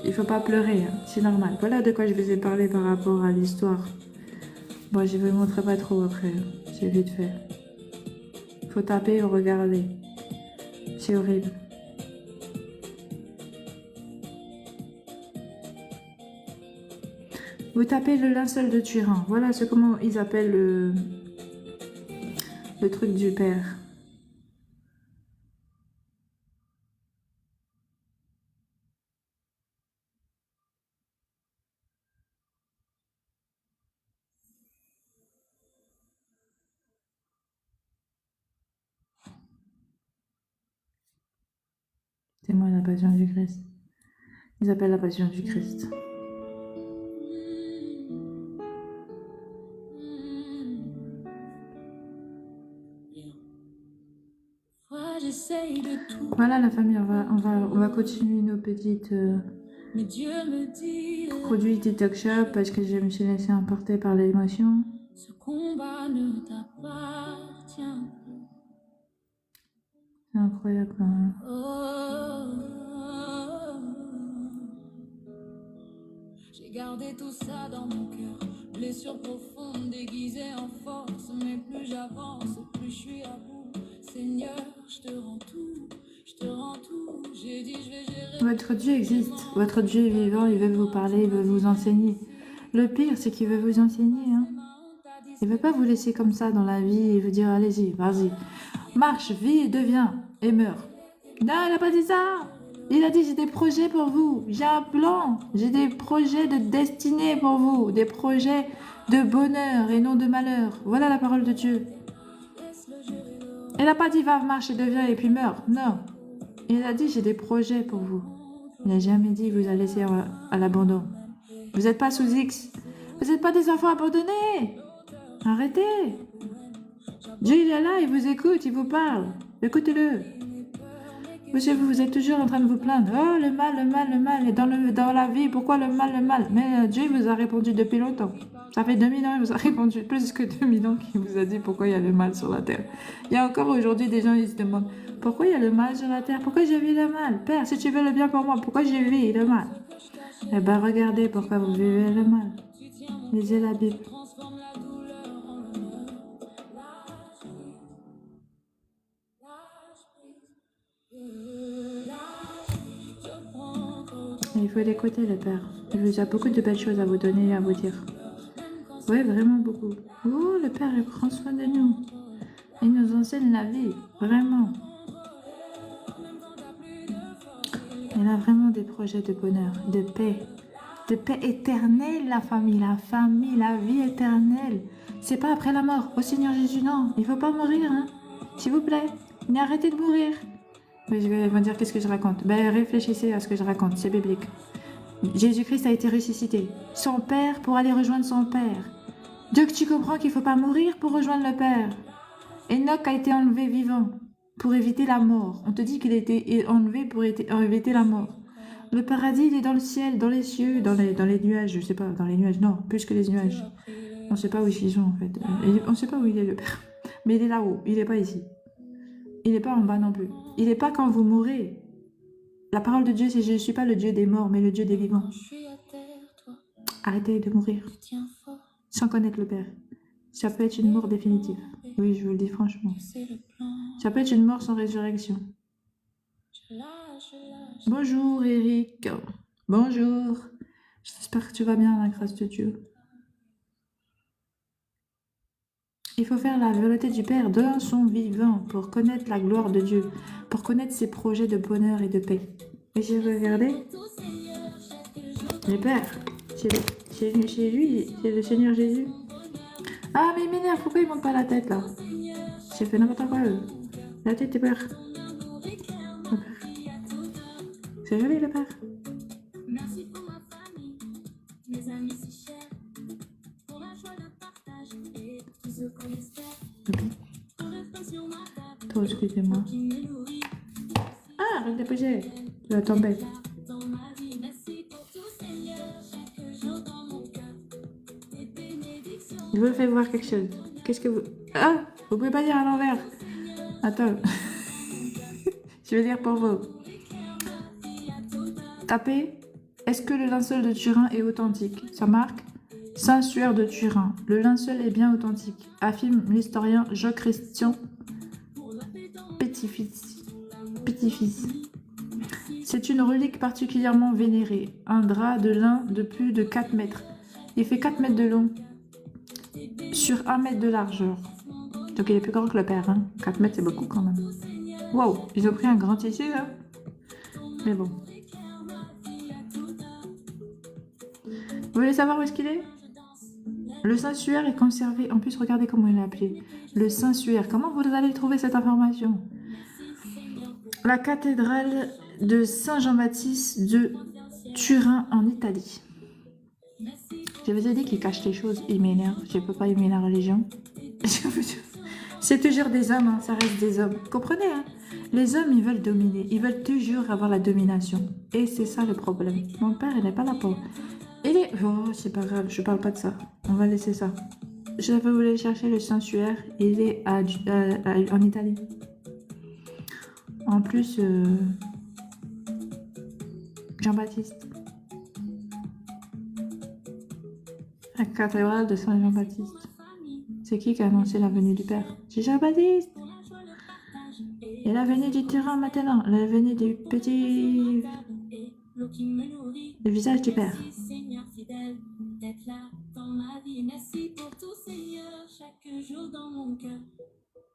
Il faut pas pleurer, hein. C'est normal. Voilà de quoi je vous ai parlé par rapport à l'histoire. Bon, je vous montrerai pas trop après. C'est vite fait. Faut taper ou regarder. C'est horrible. Vous tapez le linceul de Turin. Voilà comment ils appellent le truc du père. C'est moi la passion du Christ. Ils appellent la passion du Christ. Voilà la famille, on va continuer nos petites produits TikTok Shop parce que je me suis laissée emporter par l'émotion. Ce combat ne t'appartient plus. C'est incroyable quand même. J'ai gardé tout ça dans mon cœur, blessure profonde déguisée en force, mais plus j'avance, plus je suis à bout. Seigneur, je te rends tout, j'ai dit je vais gérer. Votre Dieu existe, votre Dieu est vivant, il veut vous parler, il veut vous enseigner. Le pire, c'est qu'il veut vous enseigner. Hein. Il ne veut pas vous laisser comme ça dans la vie et vous dire allez-y, vas-y. Marche, vis, deviens et meurs. Non, il n'a pas dit ça. Il a dit j'ai des projets pour vous, j'ai un plan, j'ai des projets de destinée pour vous, des projets de bonheur et non de malheur. Voilà la parole de Dieu. Il n'a pas dit va, marche et deviens et puis meurs. Non. Il a dit j'ai des projets pour vous. Il n'a jamais dit vous allez laisser à l'abandon. Vous n'êtes pas sous X. Vous n'êtes pas des enfants abandonnés. Arrêtez. Dieu il est là, il vous écoute, il vous parle. Écoutez-le. Vous êtes toujours en train de vous plaindre. Oh, le mal. Et dans la vie, pourquoi le mal? Mais Dieu vous a répondu depuis longtemps. Ça fait 2000 ans, il vous a répondu, plus que 2000 ans qu'il vous a dit pourquoi il y a le mal sur la terre. Il y a encore aujourd'hui des gens, ils se demandent pourquoi il y a le mal sur la terre, pourquoi j'ai vu le mal. Père, si tu veux le bien pour moi, pourquoi j'ai vu le mal? Eh ben regardez pourquoi vous vivez le mal. Lisez la Bible. Transforme la douleur en honneur. Lâche prise. Je prends contre Et il faut l'écouter, le Père. Il vous a beaucoup de belles choses à vous donner et à vous dire. Oui, vraiment beaucoup. Oh, le Père, il prend soin de nous. Il nous enseigne la vie, vraiment. Il a vraiment des projets de bonheur, de paix éternelle, la famille, la vie éternelle. C'est pas après la mort, au Seigneur Jésus, non. Il faut pas mourir, hein. S'il vous plaît, mais arrêtez de mourir. Mais je vais vous dire qu'est-ce que je raconte. Ben, réfléchissez à ce que je raconte, c'est biblique. Jésus-Christ a été ressuscité. Son Père pour aller rejoindre son Père. Donc tu comprends qu'il faut pas mourir pour rejoindre le Père. Enoch a été enlevé vivant pour éviter la mort. On te dit qu'il a été enlevé pour éviter la mort. Le paradis, il est dans le ciel, dans les cieux, dans les nuages, je sais pas, dans les nuages, non, plus que les nuages. On sait pas où ils sont en fait. On sait pas où il est le Père. Mais il est là-haut, il est pas ici. Il n'est pas en bas non plus. Il n'est pas quand vous mourrez. La parole de Dieu, c'est je ne suis pas le Dieu des morts, mais le Dieu des vivants. je suis à terre, toi, Arrêtez de mourir tu tiens fort. sans connaître le Père. Ça peut être une mort définitive. Oui, je vous le dis franchement. C'est le plan. Ça peut être une mort sans résurrection. Je lâche. Bonjour Eric. Bonjour. J'espère que tu vas bien, à la grâce de Dieu. Il faut faire la volonté du Père dans son vivant pour connaître la gloire de Dieu, pour connaître ses projets de bonheur et de paix. Et j'ai regardé le Père, c'est lui, c'est le Seigneur Jésus. Ah mais il m'énerve, pourquoi il monte pas la tête là? J'ai fait n'importe quoi. La tête est Père. Le Père. C'est joli le Père. Merci pour ma famille, mes amis si chers, pour la joie de partage et tout ce qu'on espère. Pour le pain sur ma table, Trop excusez-moi. qui me nourrit Ah, arrête de bouger. Tu vas tomber. dans ma vie. Merci pour tout, Seigneur, chaque jour dans mon cœur. Tes bénédictions. Je vous fais voir quelque chose. Qu'est-ce que vous... Ah, vous pouvez pas dire à l'envers. Attends. Je vais dire pour vous. Tapez. Est-ce que le linceul de Turin est authentique? Ça marque. Saint-Suaire de Turin. Le linceul est bien authentique, affirme l'historien Jean-Christian Petit-Fils. C'est une relique particulièrement vénérée. Un drap de lin de plus de 4 mètres. Il fait 4 mètres de long sur 1 mètre de largeur. Donc il est plus grand que le Père. Hein. 4 mètres, c'est beaucoup quand même. Waouh, ils ont pris un grand tissu là. Mais bon. Vous voulez savoir où est-ce qu'il est? Le Saint-Suaire est conservé. En plus, regardez comment il est appelé. Le Saint-Suaire. Comment vous allez trouver cette information? La cathédrale de Saint-Jean-Baptiste de Turin en Italie. Je vous ai dit qu'il cache les choses. Il m'énerve. Je ne peux pas aimer la religion. C'est toujours des hommes. Hein. Ça reste des hommes. Comprenez, hein? Les hommes, ils veulent dominer. Ils veulent toujours avoir la domination. Et c'est ça le problème. Mon père, il n'est pas là pour... Il est... Oh, c'est pas grave, je parle pas de ça. On va laisser ça. Je vais vous aller chercher le Saint-Suaire. Il est en Italie. En plus, Jean-Baptiste. La cathédrale de Saint-Jean-Baptiste. C'est qui a annoncé la venue du Père? C'est Jean-Baptiste. Et la venue du tyran maintenant. La venue du petit... Le visage du Père. Seigneur fidèle, d'être là dans ma vie. Merci pour tout, Seigneur, chaque jour dans mon cœur.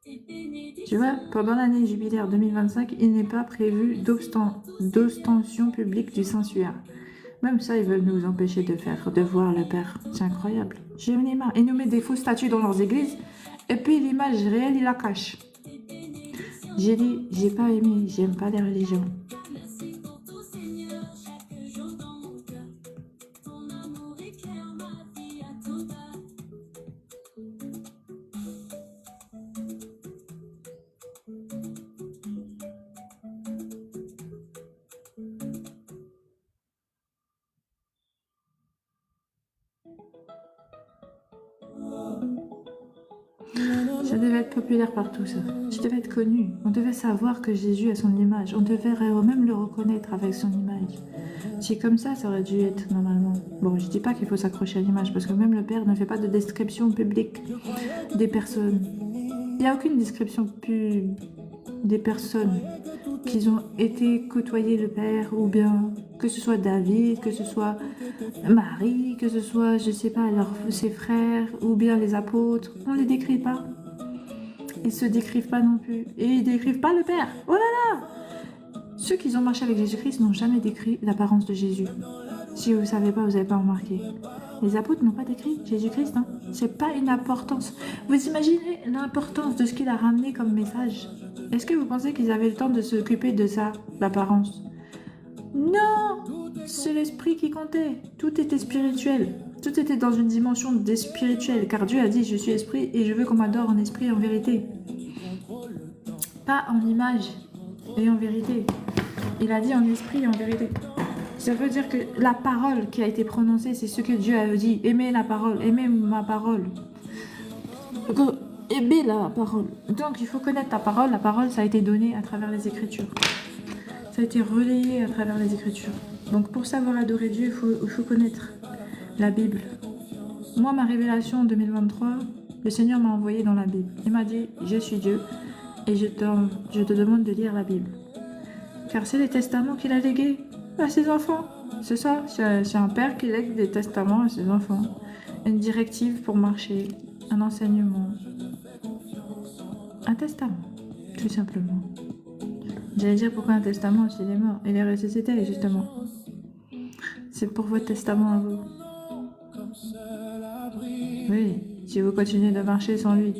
Tes bénédictions. Tu vois, pendant l'année jubilaire 2025, il n'est pas prévu d'ostension publique du Saint-Suaire. Même ça, ils veulent nous empêcher de voir le Père. C'est incroyable. J'ai mis marre. Ils nous mettent des fausses statues dans leurs églises. Et puis l'image réelle, ils la cachent. J'ai dit, j'ai pas aimé, j'aime pas les religions. Merci pour tout, Seigneur, chaque jour dans mon cœur. Ton amour éclaire ma vie à toute heure. Ça devait être populaire partout, ça. Ça devait être connu. On devait savoir que Jésus a son image. On devait même le reconnaître avec son image. Si comme ça aurait dû être normalement. Bon, je dis pas qu'il faut s'accrocher à l'image, parce que même le Père ne fait pas de description publique des personnes. Il n'y a aucune description des personnes qui ont été côtoyer le Père, ou bien que ce soit David, que ce soit Marie, que ce soit, je sais pas, ses frères, ou bien les apôtres. On ne les décrit pas. Ils se décrivent pas non plus. Et ils décrivent pas le Père. Oh là là! Ceux qui ont marché avec Jésus-Christ n'ont jamais décrit l'apparence de Jésus. Si vous ne savez pas, vous n'avez pas remarqué. Les apôtres n'ont pas décrit Jésus-Christ. Hein. C'est pas une importance. Vous imaginez l'importance de ce qu'il a ramené comme message? Est-ce que vous pensez qu'ils avaient le temps de s'occuper de ça, l'apparence? Non! C'est l'esprit qui comptait. Tout était spirituel. Tout était dans une dimension des spirituels. Car Dieu a dit, je suis esprit et je veux qu'on m'adore en esprit et en vérité. Pas en image et en vérité. Il a dit en esprit et en vérité. Ça veut dire que la parole qui a été prononcée, c'est ce que Dieu a dit. Aimez la parole, aimez ma parole. Aimez la parole. Donc il faut connaître la parole. La parole, ça a été donné à travers les Écritures. Ça a été relayé à travers les Écritures. Donc pour savoir adorer Dieu, il faut connaître la Bible. Moi, ma révélation en 2023, le Seigneur m'a envoyé dans la Bible. Il m'a dit, je suis Dieu et je te demande de lire la Bible. Car c'est les testaments qu'il a légués à ses enfants. C'est ça, c'est un père qui lègue des testaments à ses enfants. Une directive pour marcher, un enseignement. Un testament, tout simplement. J'allais dire pourquoi un testament s'il est mort. Il est ressuscité, justement. C'est pour votre testament à vous. Oui, si vous continuez de marcher sans lui.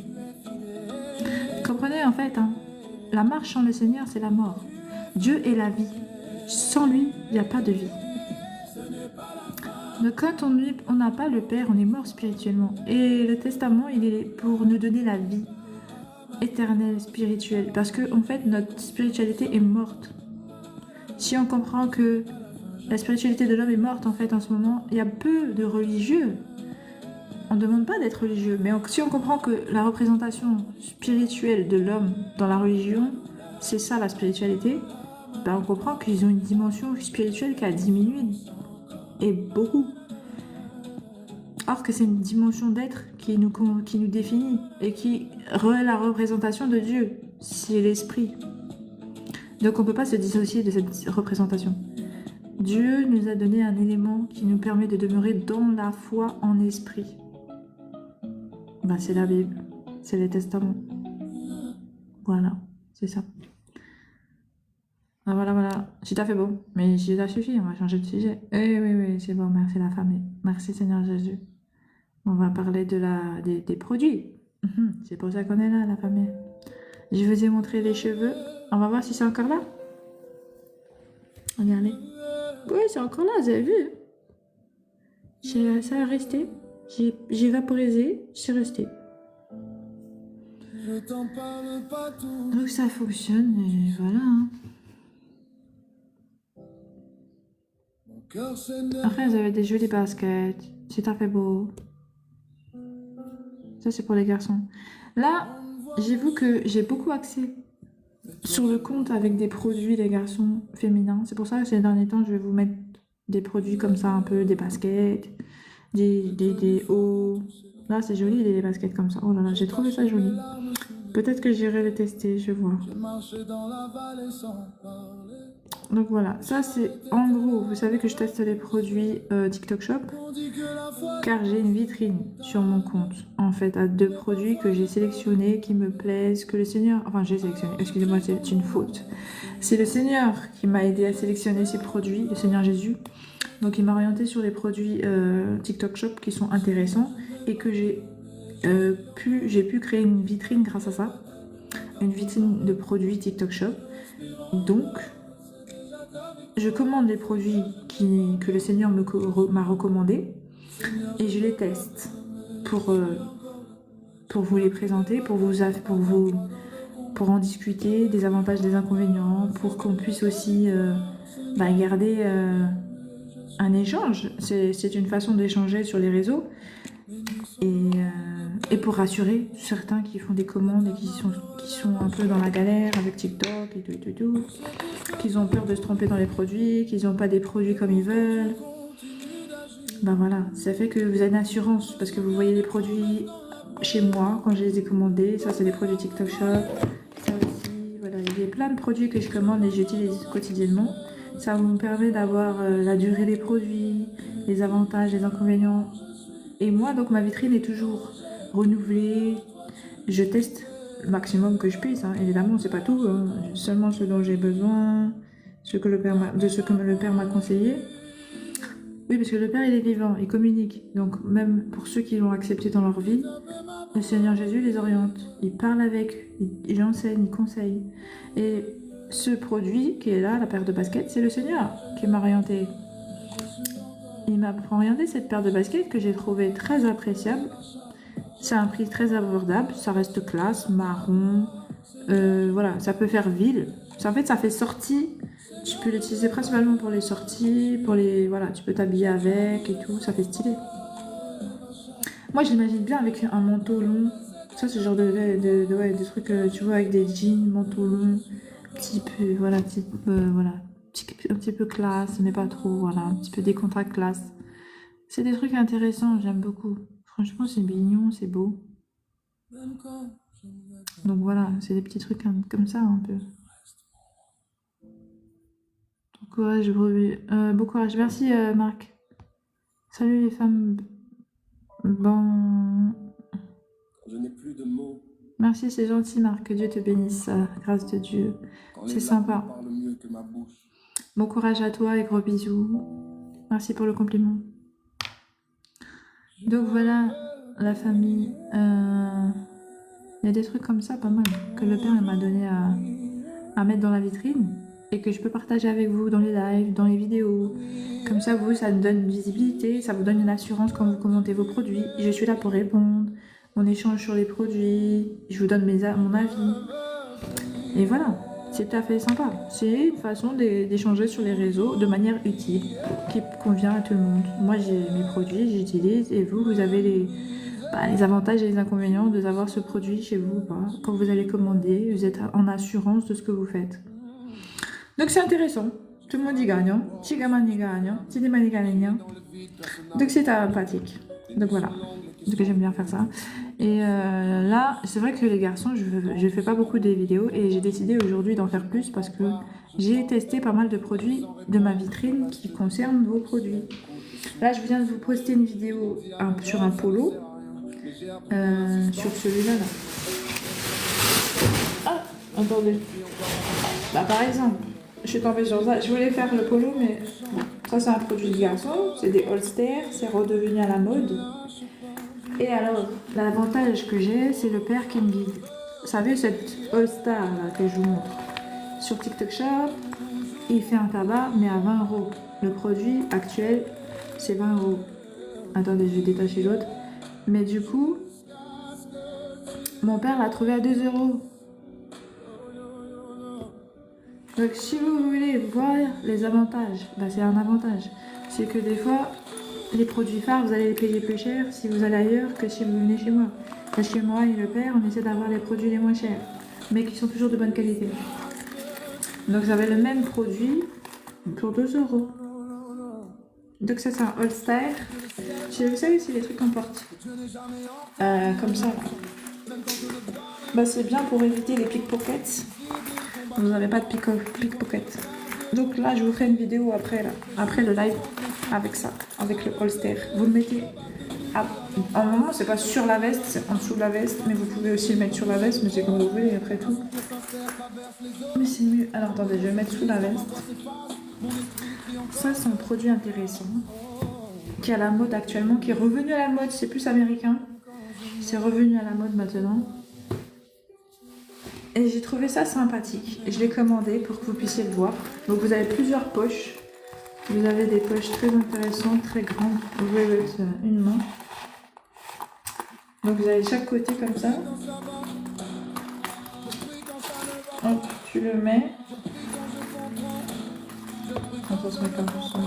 Comprenez en fait, hein, la marche sans le Seigneur, c'est la mort. Dieu est la vie. Sans lui, il n'y a pas de vie. Donc quand on n'a pas le Père, on est mort spirituellement. Et le testament, il est pour nous donner la vie éternelle, spirituelle. Parce que en fait, notre spiritualité est morte. Si on comprend que la spiritualité de l'homme est morte en fait en ce moment, il y a peu de religieux. On ne demande pas d'être religieux, mais si on comprend que la représentation spirituelle de l'homme dans la religion, c'est ça la spiritualité, ben on comprend qu'ils ont une dimension spirituelle qui a diminué. Et beaucoup. Or que c'est une dimension d'être qui nous définit et qui est la représentation de Dieu. C'est l'esprit. Donc on ne peut pas se dissocier de cette représentation. Dieu nous a donné un élément qui nous permet de demeurer dans la foi en esprit. Ben, c'est la Bible, c'est les testaments. Voilà, c'est ça. Ah, voilà, c'est à fait bon. Mais ça suffit, on va changer de sujet. Oui, c'est bon, merci la famille. Merci Seigneur Jésus. On va parler des produits. C'est pour ça qu'on est là, la famille. Je vous ai montré les cheveux. On va voir si c'est encore là. Regardez. Oui, c'est encore là, vous avez vu. Ça a resté. J'ai vaporisé, c'est resté. Donc ça fonctionne, et voilà. Hein. Après, vous avez des jolis baskets. C'est à fait beau. Ça, c'est pour les garçons. Là, j'avoue que j'ai beaucoup axé sur le compte avec des produits des garçons féminins. C'est pour ça que ces derniers temps, je vais vous mettre des produits comme ça, un peu des baskets, des hauts. Là, c'est joli, les baskets comme ça. Oh là là, j'ai trouvé ça joli. Peut-être que j'irai les tester, je vais voir. Donc voilà, ça c'est en gros, vous savez que je teste les produits TikTok Shop car j'ai une vitrine sur mon compte en fait à 2 produits que j'ai sélectionnés, qui me plaisent, que le Seigneur, enfin j'ai sélectionné, excusez-moi c'est une faute, c'est le Seigneur qui m'a aidé à sélectionner ces produits, le Seigneur Jésus, donc il m'a orienté sur les produits TikTok Shop qui sont intéressants et que j'ai pu créer une vitrine grâce à ça, une vitrine de produits TikTok Shop. Donc je commande les produits que le Seigneur m'a recommandés et je les teste pour vous les présenter, pour en discuter des avantages, des inconvénients, pour qu'on puisse aussi garder un échange. C'est une façon d'échanger sur les réseaux. Et pour rassurer certains qui font des commandes et qui sont un peu dans la galère avec TikTok et tout, qu'ils ont peur de se tromper dans les produits, qu'ils n'ont pas des produits comme ils veulent. Ben voilà, ça fait que vous avez une assurance parce que vous voyez les produits chez moi quand je les ai commandés. Ça, c'est des produits TikTok Shop. Ça aussi, voilà, il y a plein de produits que je commande et j'utilise quotidiennement. Ça me permet d'avoir la durée des produits, les avantages, les inconvénients. Et moi, donc, ma vitrine est toujours renouvelée. Je teste le maximum que je puisse. Hein. Évidemment, c'est pas tout. Hein. Seulement ce dont j'ai besoin, de ce que le père m'a conseillé. Oui, parce que le Père, il est vivant, il communique. Donc, même pour ceux qui l'ont accepté dans leur vie, le Seigneur Jésus les oriente. Il parle avec, il enseigne, il conseille. Et ce produit qui est là, la paire de baskets, c'est le Seigneur qui m'a orienté. Il m'a orienté cette paire de baskets que j'ai trouvée très appréciable. C'est un prix très abordable, ça reste classe, marron. Voilà, ça peut faire ville. En fait, ça fait sortie. Tu peux l'utiliser principalement pour les sorties, voilà, tu peux t'habiller avec et tout, ça fait stylé. Moi, je l'imagine bien avec un manteau long. Ça, c'est le genre de trucs, tu vois, avec des jeans, manteau long, un petit peu classe, mais pas trop, voilà, un petit peu décontracté classe. C'est des trucs intéressants, j'aime beaucoup. Franchement, c'est mignon, c'est beau. Donc voilà, c'est des petits trucs comme ça, un peu. Courage, brebis. Bon courage. Merci, Marc. Salut les femmes. Bon. Je n'ai plus de mots. Merci, c'est gentil, Marc. Que Dieu te bénisse. Grâce de Dieu. C'est sympa. Parle mieux que ma bouche. Bon courage à toi et gros bisous. Merci pour le compliment. Donc voilà, la famille. Il y a des trucs comme ça, pas mal, que le Père m'a donné à mettre dans la vitrine. Et que je peux partager avec vous dans les lives, dans les vidéos. Comme ça, vous, ça nous donne une visibilité, ça vous donne une assurance quand vous commentez vos produits. Je suis là pour répondre, on échange sur les produits, je vous donne mon avis. Et voilà, c'est tout à fait sympa. C'est une façon d'échanger sur les réseaux de manière utile, qui convient à tout le monde. Moi, j'ai mes produits, j'utilise, et vous avez les avantages et les inconvénients d'avoir ce produit chez vous. Quand vous allez commander, vous êtes en assurance de ce que vous faites. Donc c'est intéressant, tout le monde y gagne, Chigaman y gagne, Tidiman y gagne, donc c'est sympathique, donc voilà, donc j'aime bien faire ça. Et là, c'est vrai que les garçons, je fais pas beaucoup des vidéos et j'ai décidé aujourd'hui d'en faire plus parce que j'ai testé pas mal de produits de ma vitrine qui concernent vos produits. Là, je viens de vous poster une vidéo sur un polo, sur celui-là. Ah, attendez, bah par exemple. Je suis tombée sur ça. Je voulais faire le polo, mais ça, c'est un produit de garçon. C'est des holsters. C'est redevenu à la mode. Et alors, l'avantage que j'ai, c'est le Père qui me guide. Vous savez, cette holster là, que je vous montre sur TikTok Shop, il fait un tabac, mais à 20 €. Le produit actuel, c'est 20 €. Attendez, je vais détacher l'autre. Mais du coup, mon père l'a trouvé à 2 €. Donc si vous voulez voir les avantages, bah, c'est un avantage. C'est que des fois, les produits phares, vous allez les payer plus cher si vous allez ailleurs que si vous venez chez moi. Parce que chez moi et le Père, on essaie d'avoir les produits les moins chers, mais qui sont toujours de bonne qualité. Donc vous avez le même produit pour 2 €. Donc ça c'est un holster. Vous savez, c'est les trucs qu'on porte. Comme ça. Bah, c'est bien pour éviter les pickpockets. Vous n'avez pas de pickpocket. Donc là, je vous ferai une vidéo après le live avec ça, avec le holster. Vous le mettez en moment, c'est pas sur la veste, c'est en dessous de la veste, mais vous pouvez aussi le mettre sur la veste, mais c'est comme vous voulez après tout. Mais c'est mieux. Alors attendez, je vais le mettre sous la veste. Ça, c'est un produit intéressant qui est à la mode actuellement, qui est revenu à la mode, c'est plus américain. C'est revenu à la mode maintenant. Et j'ai trouvé ça sympathique. Je l'ai commandé pour que vous puissiez le voir. Donc vous avez plusieurs poches. Vous avez des poches très intéressantes, très grandes. Vous pouvez mettre une main. Donc vous avez chaque côté comme ça. Hop, tu le mets. Ça se met comme ça.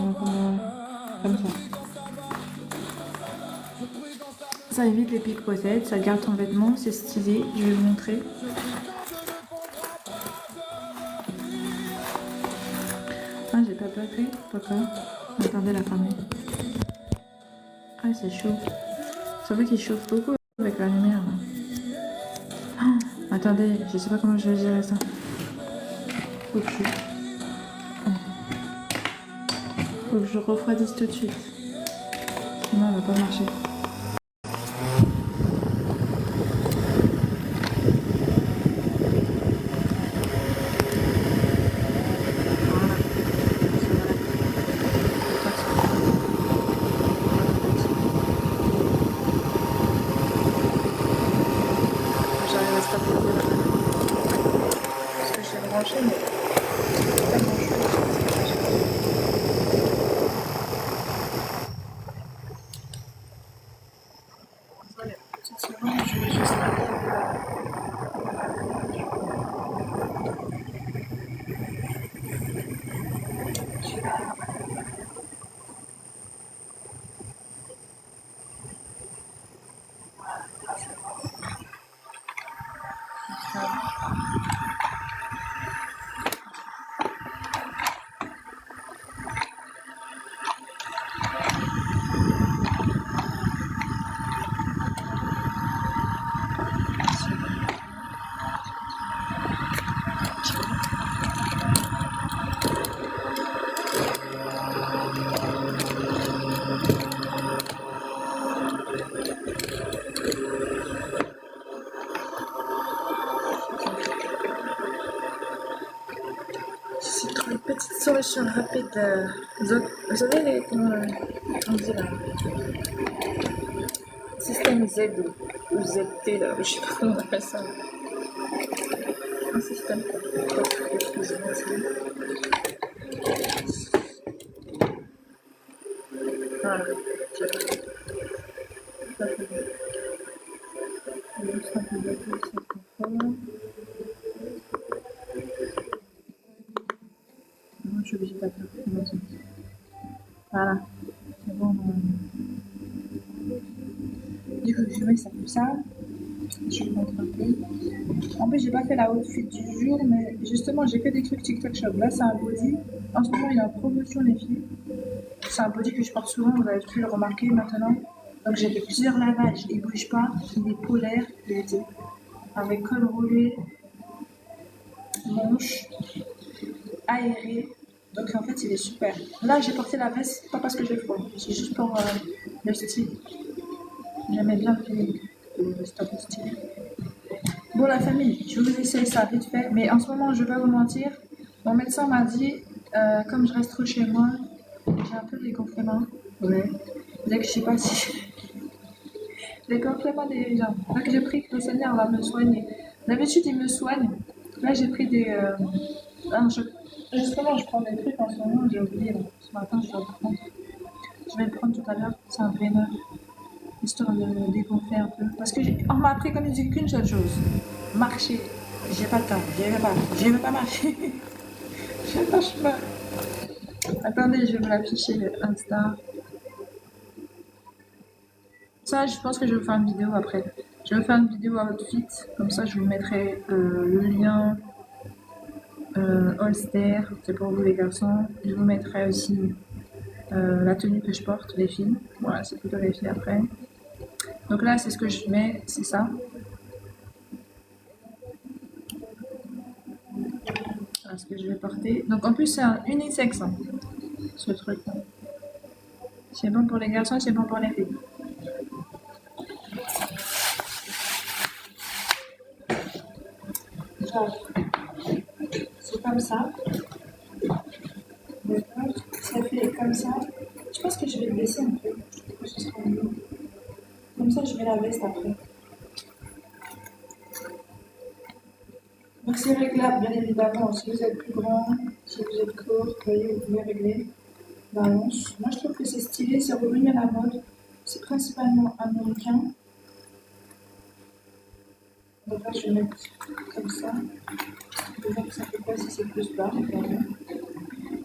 Ça évite les pickpockets, ça garde ton vêtement, c'est stylé. Je vais vous montrer. Ah, j'ai pas papier, pourquoi? Attendez la famille. Ah, c'est chaud. C'est vrai qu'il chauffe beaucoup avec la lumière. Là. Oh, attendez, je sais pas comment je vais gérer ça. Faut que je refroidisse tout de suite. Sinon, elle va pas marcher. J'arrive à stabiliser parce que j'ai branché, mais c'est pas grand-chose. Voilà, petite seconde, je vais juste J'ai trouvé une petite solution rapide. Vous savez comment on dit là? Système Z ou ZT là, je sais pas comment on appelle ça. Un système. Excusez-moi, voilà. Je suis obligée d'appeler. Voilà. C'est bon. Du coup, je vais mettre ça comme ça. Je vais montrer un peu. En plus, j'ai pas fait la outfit du jour, mais justement, j'ai fait des trucs TikTok Shop. Là, c'est un body. En ce moment, il est en promotion, les filles. C'est un body que je porte souvent, vous avez pu le remarquer maintenant. Donc, j'ai fait plusieurs lavages. Il bouge pas, il est polaire, il était avec col roulé, manche, aéré. Donc, en fait, il est super. Là, j'ai porté la veste, pas parce que j'ai froid, c'est juste pour le style. J'aimais bien le feeling. C'est un peu stylé. Bon, la famille, je vais vous essayer ça vite fait, mais en ce moment, je vais pas vous mentir. Mon médecin m'a dit, comme je reste trop chez moi, j'ai un peu des gonflements. Ouais. Dès que je sais pas si. Les gonflements des jambes. Donc, j'ai pris que le Seigneur va me soigner. D'habitude, il me soigne. Là, j'ai pris des. Justement, je prends des trucs en ce moment, j'ai oublié. Là. Ce matin, je dois le prendre. Je vais le prendre tout à l'heure. C'est un draineur. Histoire de dégonfler un peu. Parce que on m'a appris comme il dit qu'une seule chose. Marcher. J'ai pas le temps. J'y vais pas marcher. J'ai pas le chemin. Attendez, je vais vous l'afficher Insta. Ça, je pense que je vais faire une vidéo après. Je vais faire une vidéo outfit. Comme ça, je vous mettrai le lien Holster. C'est pour vous les garçons. Je vous mettrai aussi la tenue que je porte, les filles. Voilà, c'est plutôt les filles après. Donc là, c'est ce que je mets, c'est ça. Voilà ce que je vais porter. Donc en plus, c'est un unisex, hein, ce truc. C'est bon pour les garçons, c'est bon pour les filles. C'est comme ça. D'accord. Ça fait comme ça. Je pense que je vais le baisser un peu. Ce sera mieux. Comme ça, je mets la veste après. Donc c'est réglable, bien évidemment. Si vous êtes plus grand, si vous êtes court, vous voyez, vous pouvez régler la hanche. Moi, je trouve que c'est stylé, c'est revenu à la mode. C'est principalement américain. Donc là, je vais mettre comme ça. Je vais voir que ça fait quoi si c'est plus bas.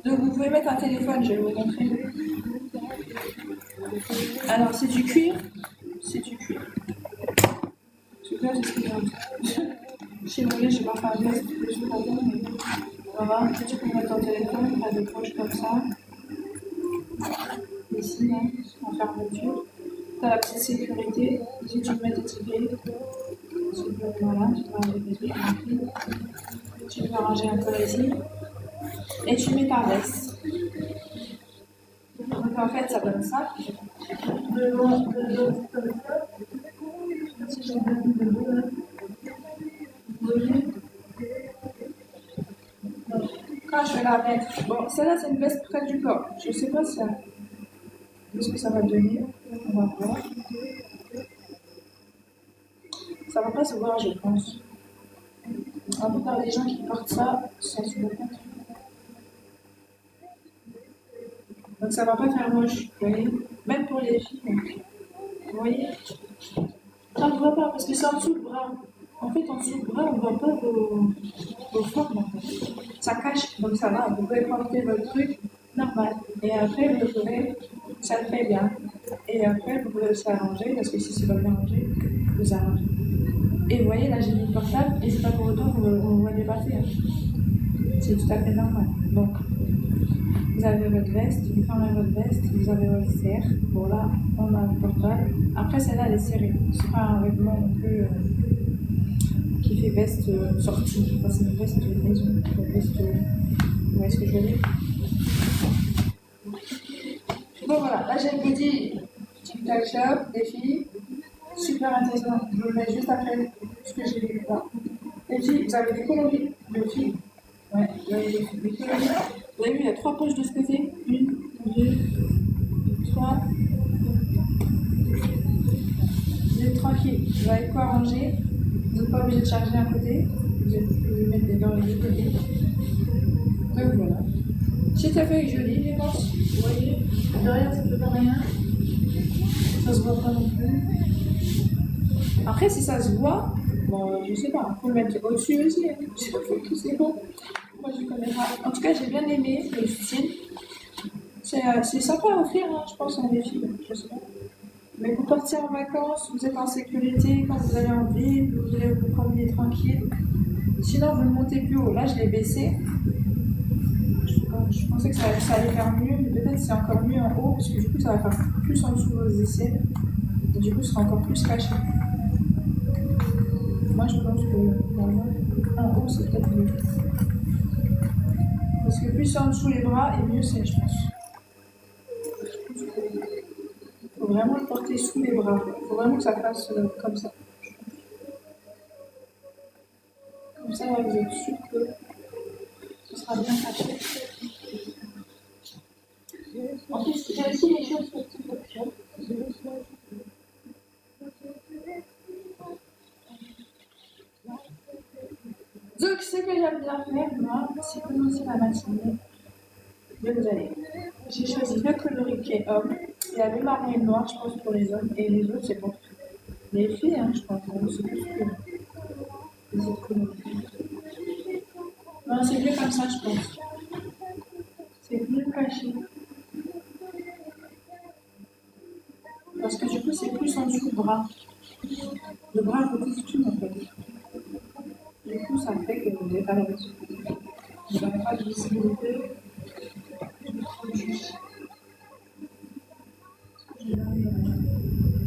Donc vous pouvez mettre un téléphone, je vais vous montrer. Alors, c'est du cuir. C'est du cuir. Je sais pas ce que chez moi, je vais pas faire veste, je sais pas bien, mais voilà. Tu peux mettre ton téléphone, pas des poches comme ça. Ici, là, en fermeture. T'as la petite sécurité. Ici, tu peux mettre tes clés. Voilà, tu peux ranger tes trucs tranquille. Tu peux ranger un peu ici. Et tu mets ta veste. Donc en fait, ça donne ça. De l'eau, comme ça. Si j'ai bien mis de l'eau là. Vous voyez? Donc, quand je vais la mettre, bon, celle-là c'est une veste près du corps. Je sais pas si ce que ça va donner. On va voir. Ça va pas se voir, je pense. La plupart des gens qui portent ça, ça se voit pas. Donc ça va pas faire moche, vous voyez. Même pour les filles, donc. Vous voyez. Ça ne voit pas parce que c'est en dessous du bras. En fait, en dessous du bras, on ne voit pas vos formes. En fait. Ça cache, donc ça va. Vous pouvez porter votre truc normal. Et après, vous pouvez, ça le fait bien. Et après, vous pouvez aussi arranger, parce que si c'est pas bien rangé, vous arrangez. Et vous voyez, là, j'ai mis le portable, et c'est pas pour autant qu'on voit dépasser. Hein. C'est tout à fait normal. Donc, vous avez votre veste, vous fermez votre veste, vous avez votre serre. Bon, là, on a le portable. Après, celle-là, elle est serrée. C'est pas un vêtement non plus qui fait veste sortie. Enfin, c'est une veste maison. Une veste. Vous voyez ce que je veux dire? Bon, voilà. Là, j'ai le body TikTok Shop des filles. Super intéressant. Je vous le mets juste après ce que j'ai vu là. Et puis, vous avez des coloris de filles. Ouais, vous avez des coloris. Vous avez vu, il y a 3 poches de ce côté. 1, 2, 3. Vous êtes tranquille. Vous avez quoi ranger. Vous n'êtes pas obligé de charger un côté. Vous pouvez mettre des dans les deux côtés. Donc voilà. C'est à fait joli, je pense. Vous voyez, derrière, ça ne peut pas rien. Ça se voit pas non plus. Après, si ça se voit, bon, je sais pas, on peut le mettre au-dessus aussi. Hein. Je sais pas que c'est bon. Moi, je connais pas. En tout cas, j'ai bien aimé le style. C'est sympa à offrir, hein, je pense, à des filles. Je sais pas. Mais vous partez en vacances, vous êtes en sécurité, quand vous allez en ville, vous voulez vous promener tranquille. Sinon, vous le montez plus haut. Là, je l'ai baissé. Je pensais que ça allait faire mieux, mais peut-être c'est encore mieux en haut, parce que du coup, ça va faire plus en dessous de vos aisselles. Et du coup, ce sera encore plus caché. Moi, je pense que finalement, en haut, c'est peut-être mieux. Parce que plus en dessous les bras, et mieux c'est, je pense. Il faut vraiment le porter sous les bras. Il faut vraiment que ça fasse comme ça. Comme ça, là, vous êtes sûr que ce sera bien caché. En plus, j'ai aussi les choses sur TikTok Shop. Donc, ce que j'aime bien faire, moi, c'est commencer la matinée. Donc, vous allez. J'ai choisi le coloris qui est homme. Il y a le marron et le noir, je pense, pour les hommes. Et les autres, c'est pour les filles, hein, je pense. C'est plus que les autres coloris. Non, c'est mieux comme ça, je pense. C'est mieux caché. Parce que du coup, c'est plus en dessous du bras. Le bras recouvre tout, en fait. Du coup, ça fait que vous n'avez pas la veste. Vous n'avez pas de visibilité.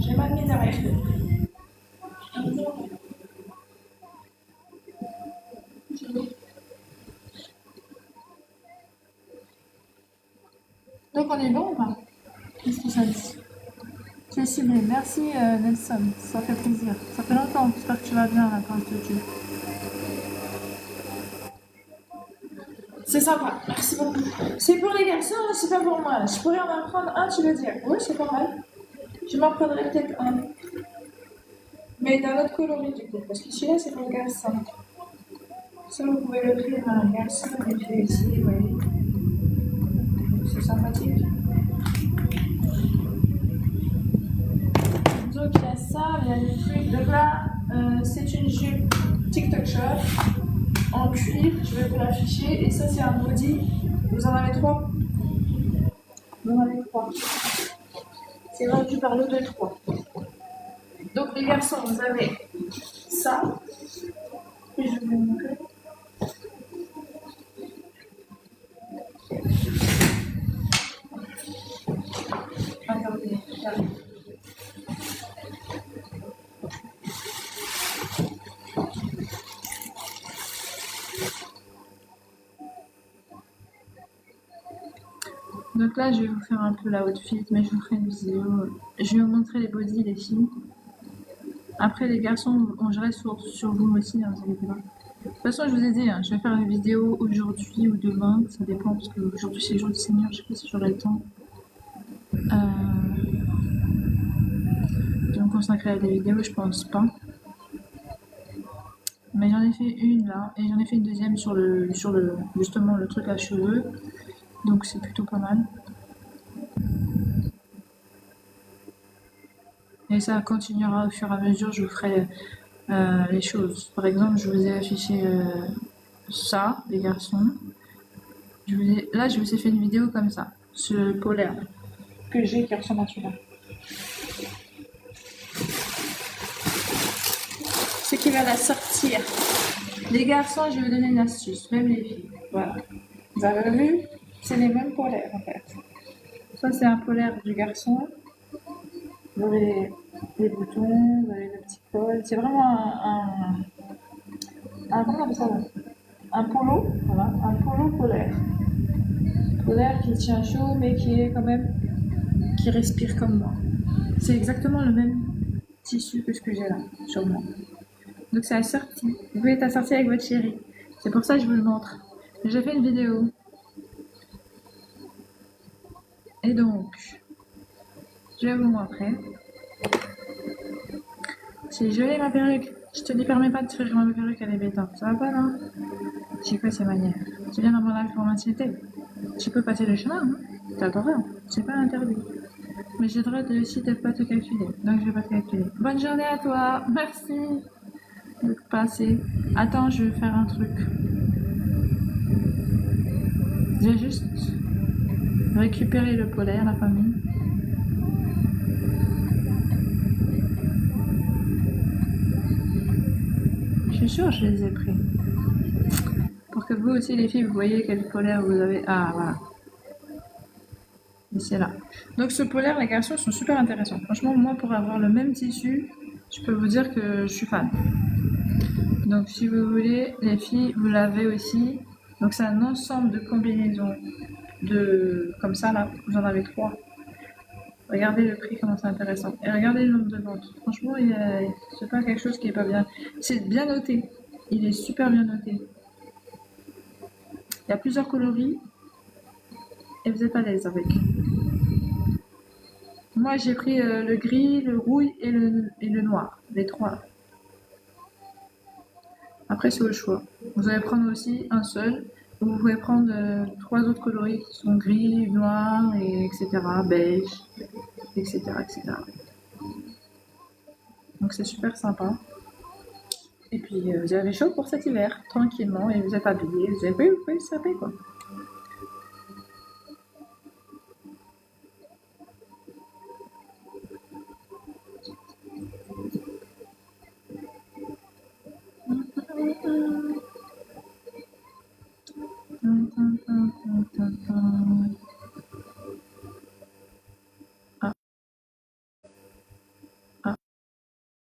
J'ai mal mis derrière. Donc on est bon ou pas? Qu'est-ce que ça dit? Tu es ciblé. Merci Nelson, ça fait plaisir. Ça fait longtemps, j'espère que tu vas bien là quand je te tue. C'est sympa, merci beaucoup. C'est pour les garçons, c'est pas pour moi. Je pourrais en prendre un, tu veux dire? Oui, c'est pas mal. Je m'en prendrais peut-être un. Mais d'un autre coloris du coup, parce que celui-là c'est pour les garçons. Ça, vous pouvez le prendre à un garçon, et puis ici, vous voyez. C'est sympathique. Donc il y a ça, il y a des trucs. Donc là, c'est une jupe TikTok Shop en cuir, je vais vous l'afficher. Et ça, c'est un body. Vous en avez 3. Vous en avez 3. C'est vendu par le 2-3. Donc les garçons, vous avez ça. Et je vais vous montrer. Attendez, j'arrive. Donc là, je vais vous faire un peu la outfit, mais je vous ferai une vidéo. Je vais vous montrer les bodys, les filles. Après, les garçons, je reste sur vous aussi, hein, vous inquiétez pas. De toute façon, je vous ai dit, hein, je vais faire une vidéo aujourd'hui ou demain, ça dépend, parce qu'aujourd'hui c'est le jour du Seigneur, je sais pas si j'aurai le temps. De me consacrer à des vidéos, je pense pas. Mais j'en ai fait une là, et j'en ai fait une deuxième sur justement le truc à cheveux. Donc c'est plutôt pas mal. Et ça continuera au fur et à mesure, je vous ferai les choses. Par exemple, je vous ai affiché ça, les garçons. Là, je vous ai fait une vidéo comme ça, ce polaire que j'ai qui ressemble à celui-là. Ce qui va la sortir. Les garçons, je vais vous donner une astuce, même les filles. Voilà. Vous avez vu? C'est les mêmes polaires en fait. Ça, c'est un polaire du garçon. Vous avez les boutons, vous avez le petit col. C'est vraiment un polo, voilà, un polo polaire. Polaire qui tient chaud, mais qui est quand même, qui respire comme moi. C'est exactement le même tissu que ce que j'ai là, sur moi. Donc c'est assorti. Vous pouvez être assorti avec votre chérie. C'est pour ça que je vous le montre. J'ai fait une vidéo. Et donc, je vais vous montrer. C'est joli ma perruque. Je te permets pas de tirer ma perruque, elle est bêtante. Ça va pas, non? C'est quoi ces manières? Tu viens dans mon âge pour m'insulter. Tu peux passer le chemin, hein? T'as le droit. C'est pas interdit. Mais j'ai le droit de aussi de pas te calculer. Donc je vais pas te calculer. Bonne journée à toi. Merci de passer. Attends, je vais faire un truc. J'ai juste récupéré le polaire, la famille. Je suis sûre que je les ai pris. Pour que vous aussi, les filles, vous voyez quel polaire vous avez. Ah, voilà. Et c'est là. Donc ce polaire, les garçons sont super intéressants. Franchement, moi, pour avoir le même tissu, je peux vous dire que je suis fan. Donc si vous voulez, les filles, vous l'avez aussi. Donc c'est un ensemble de combinaisons comme ça là, vous en avez 3. Regardez le prix, comment c'est intéressant. Et regardez le nombre de ventes. Franchement, c'est pas quelque chose qui est pas bien. C'est bien noté. Il est super bien noté. Il y a plusieurs coloris. Et vous êtes à l'aise avec. Moi, j'ai pris le gris, le rouille et le noir. Les 3. Après, c'est au choix. Vous allez prendre aussi un seul. Ou vous pouvez prendre 3 autres coloris qui sont gris, noir, et etc. Beige, etc. etc. Donc c'est super sympa. Et puis vous avez chaud pour cet hiver, tranquillement, et vous êtes habillés, vous pouvez saper quoi.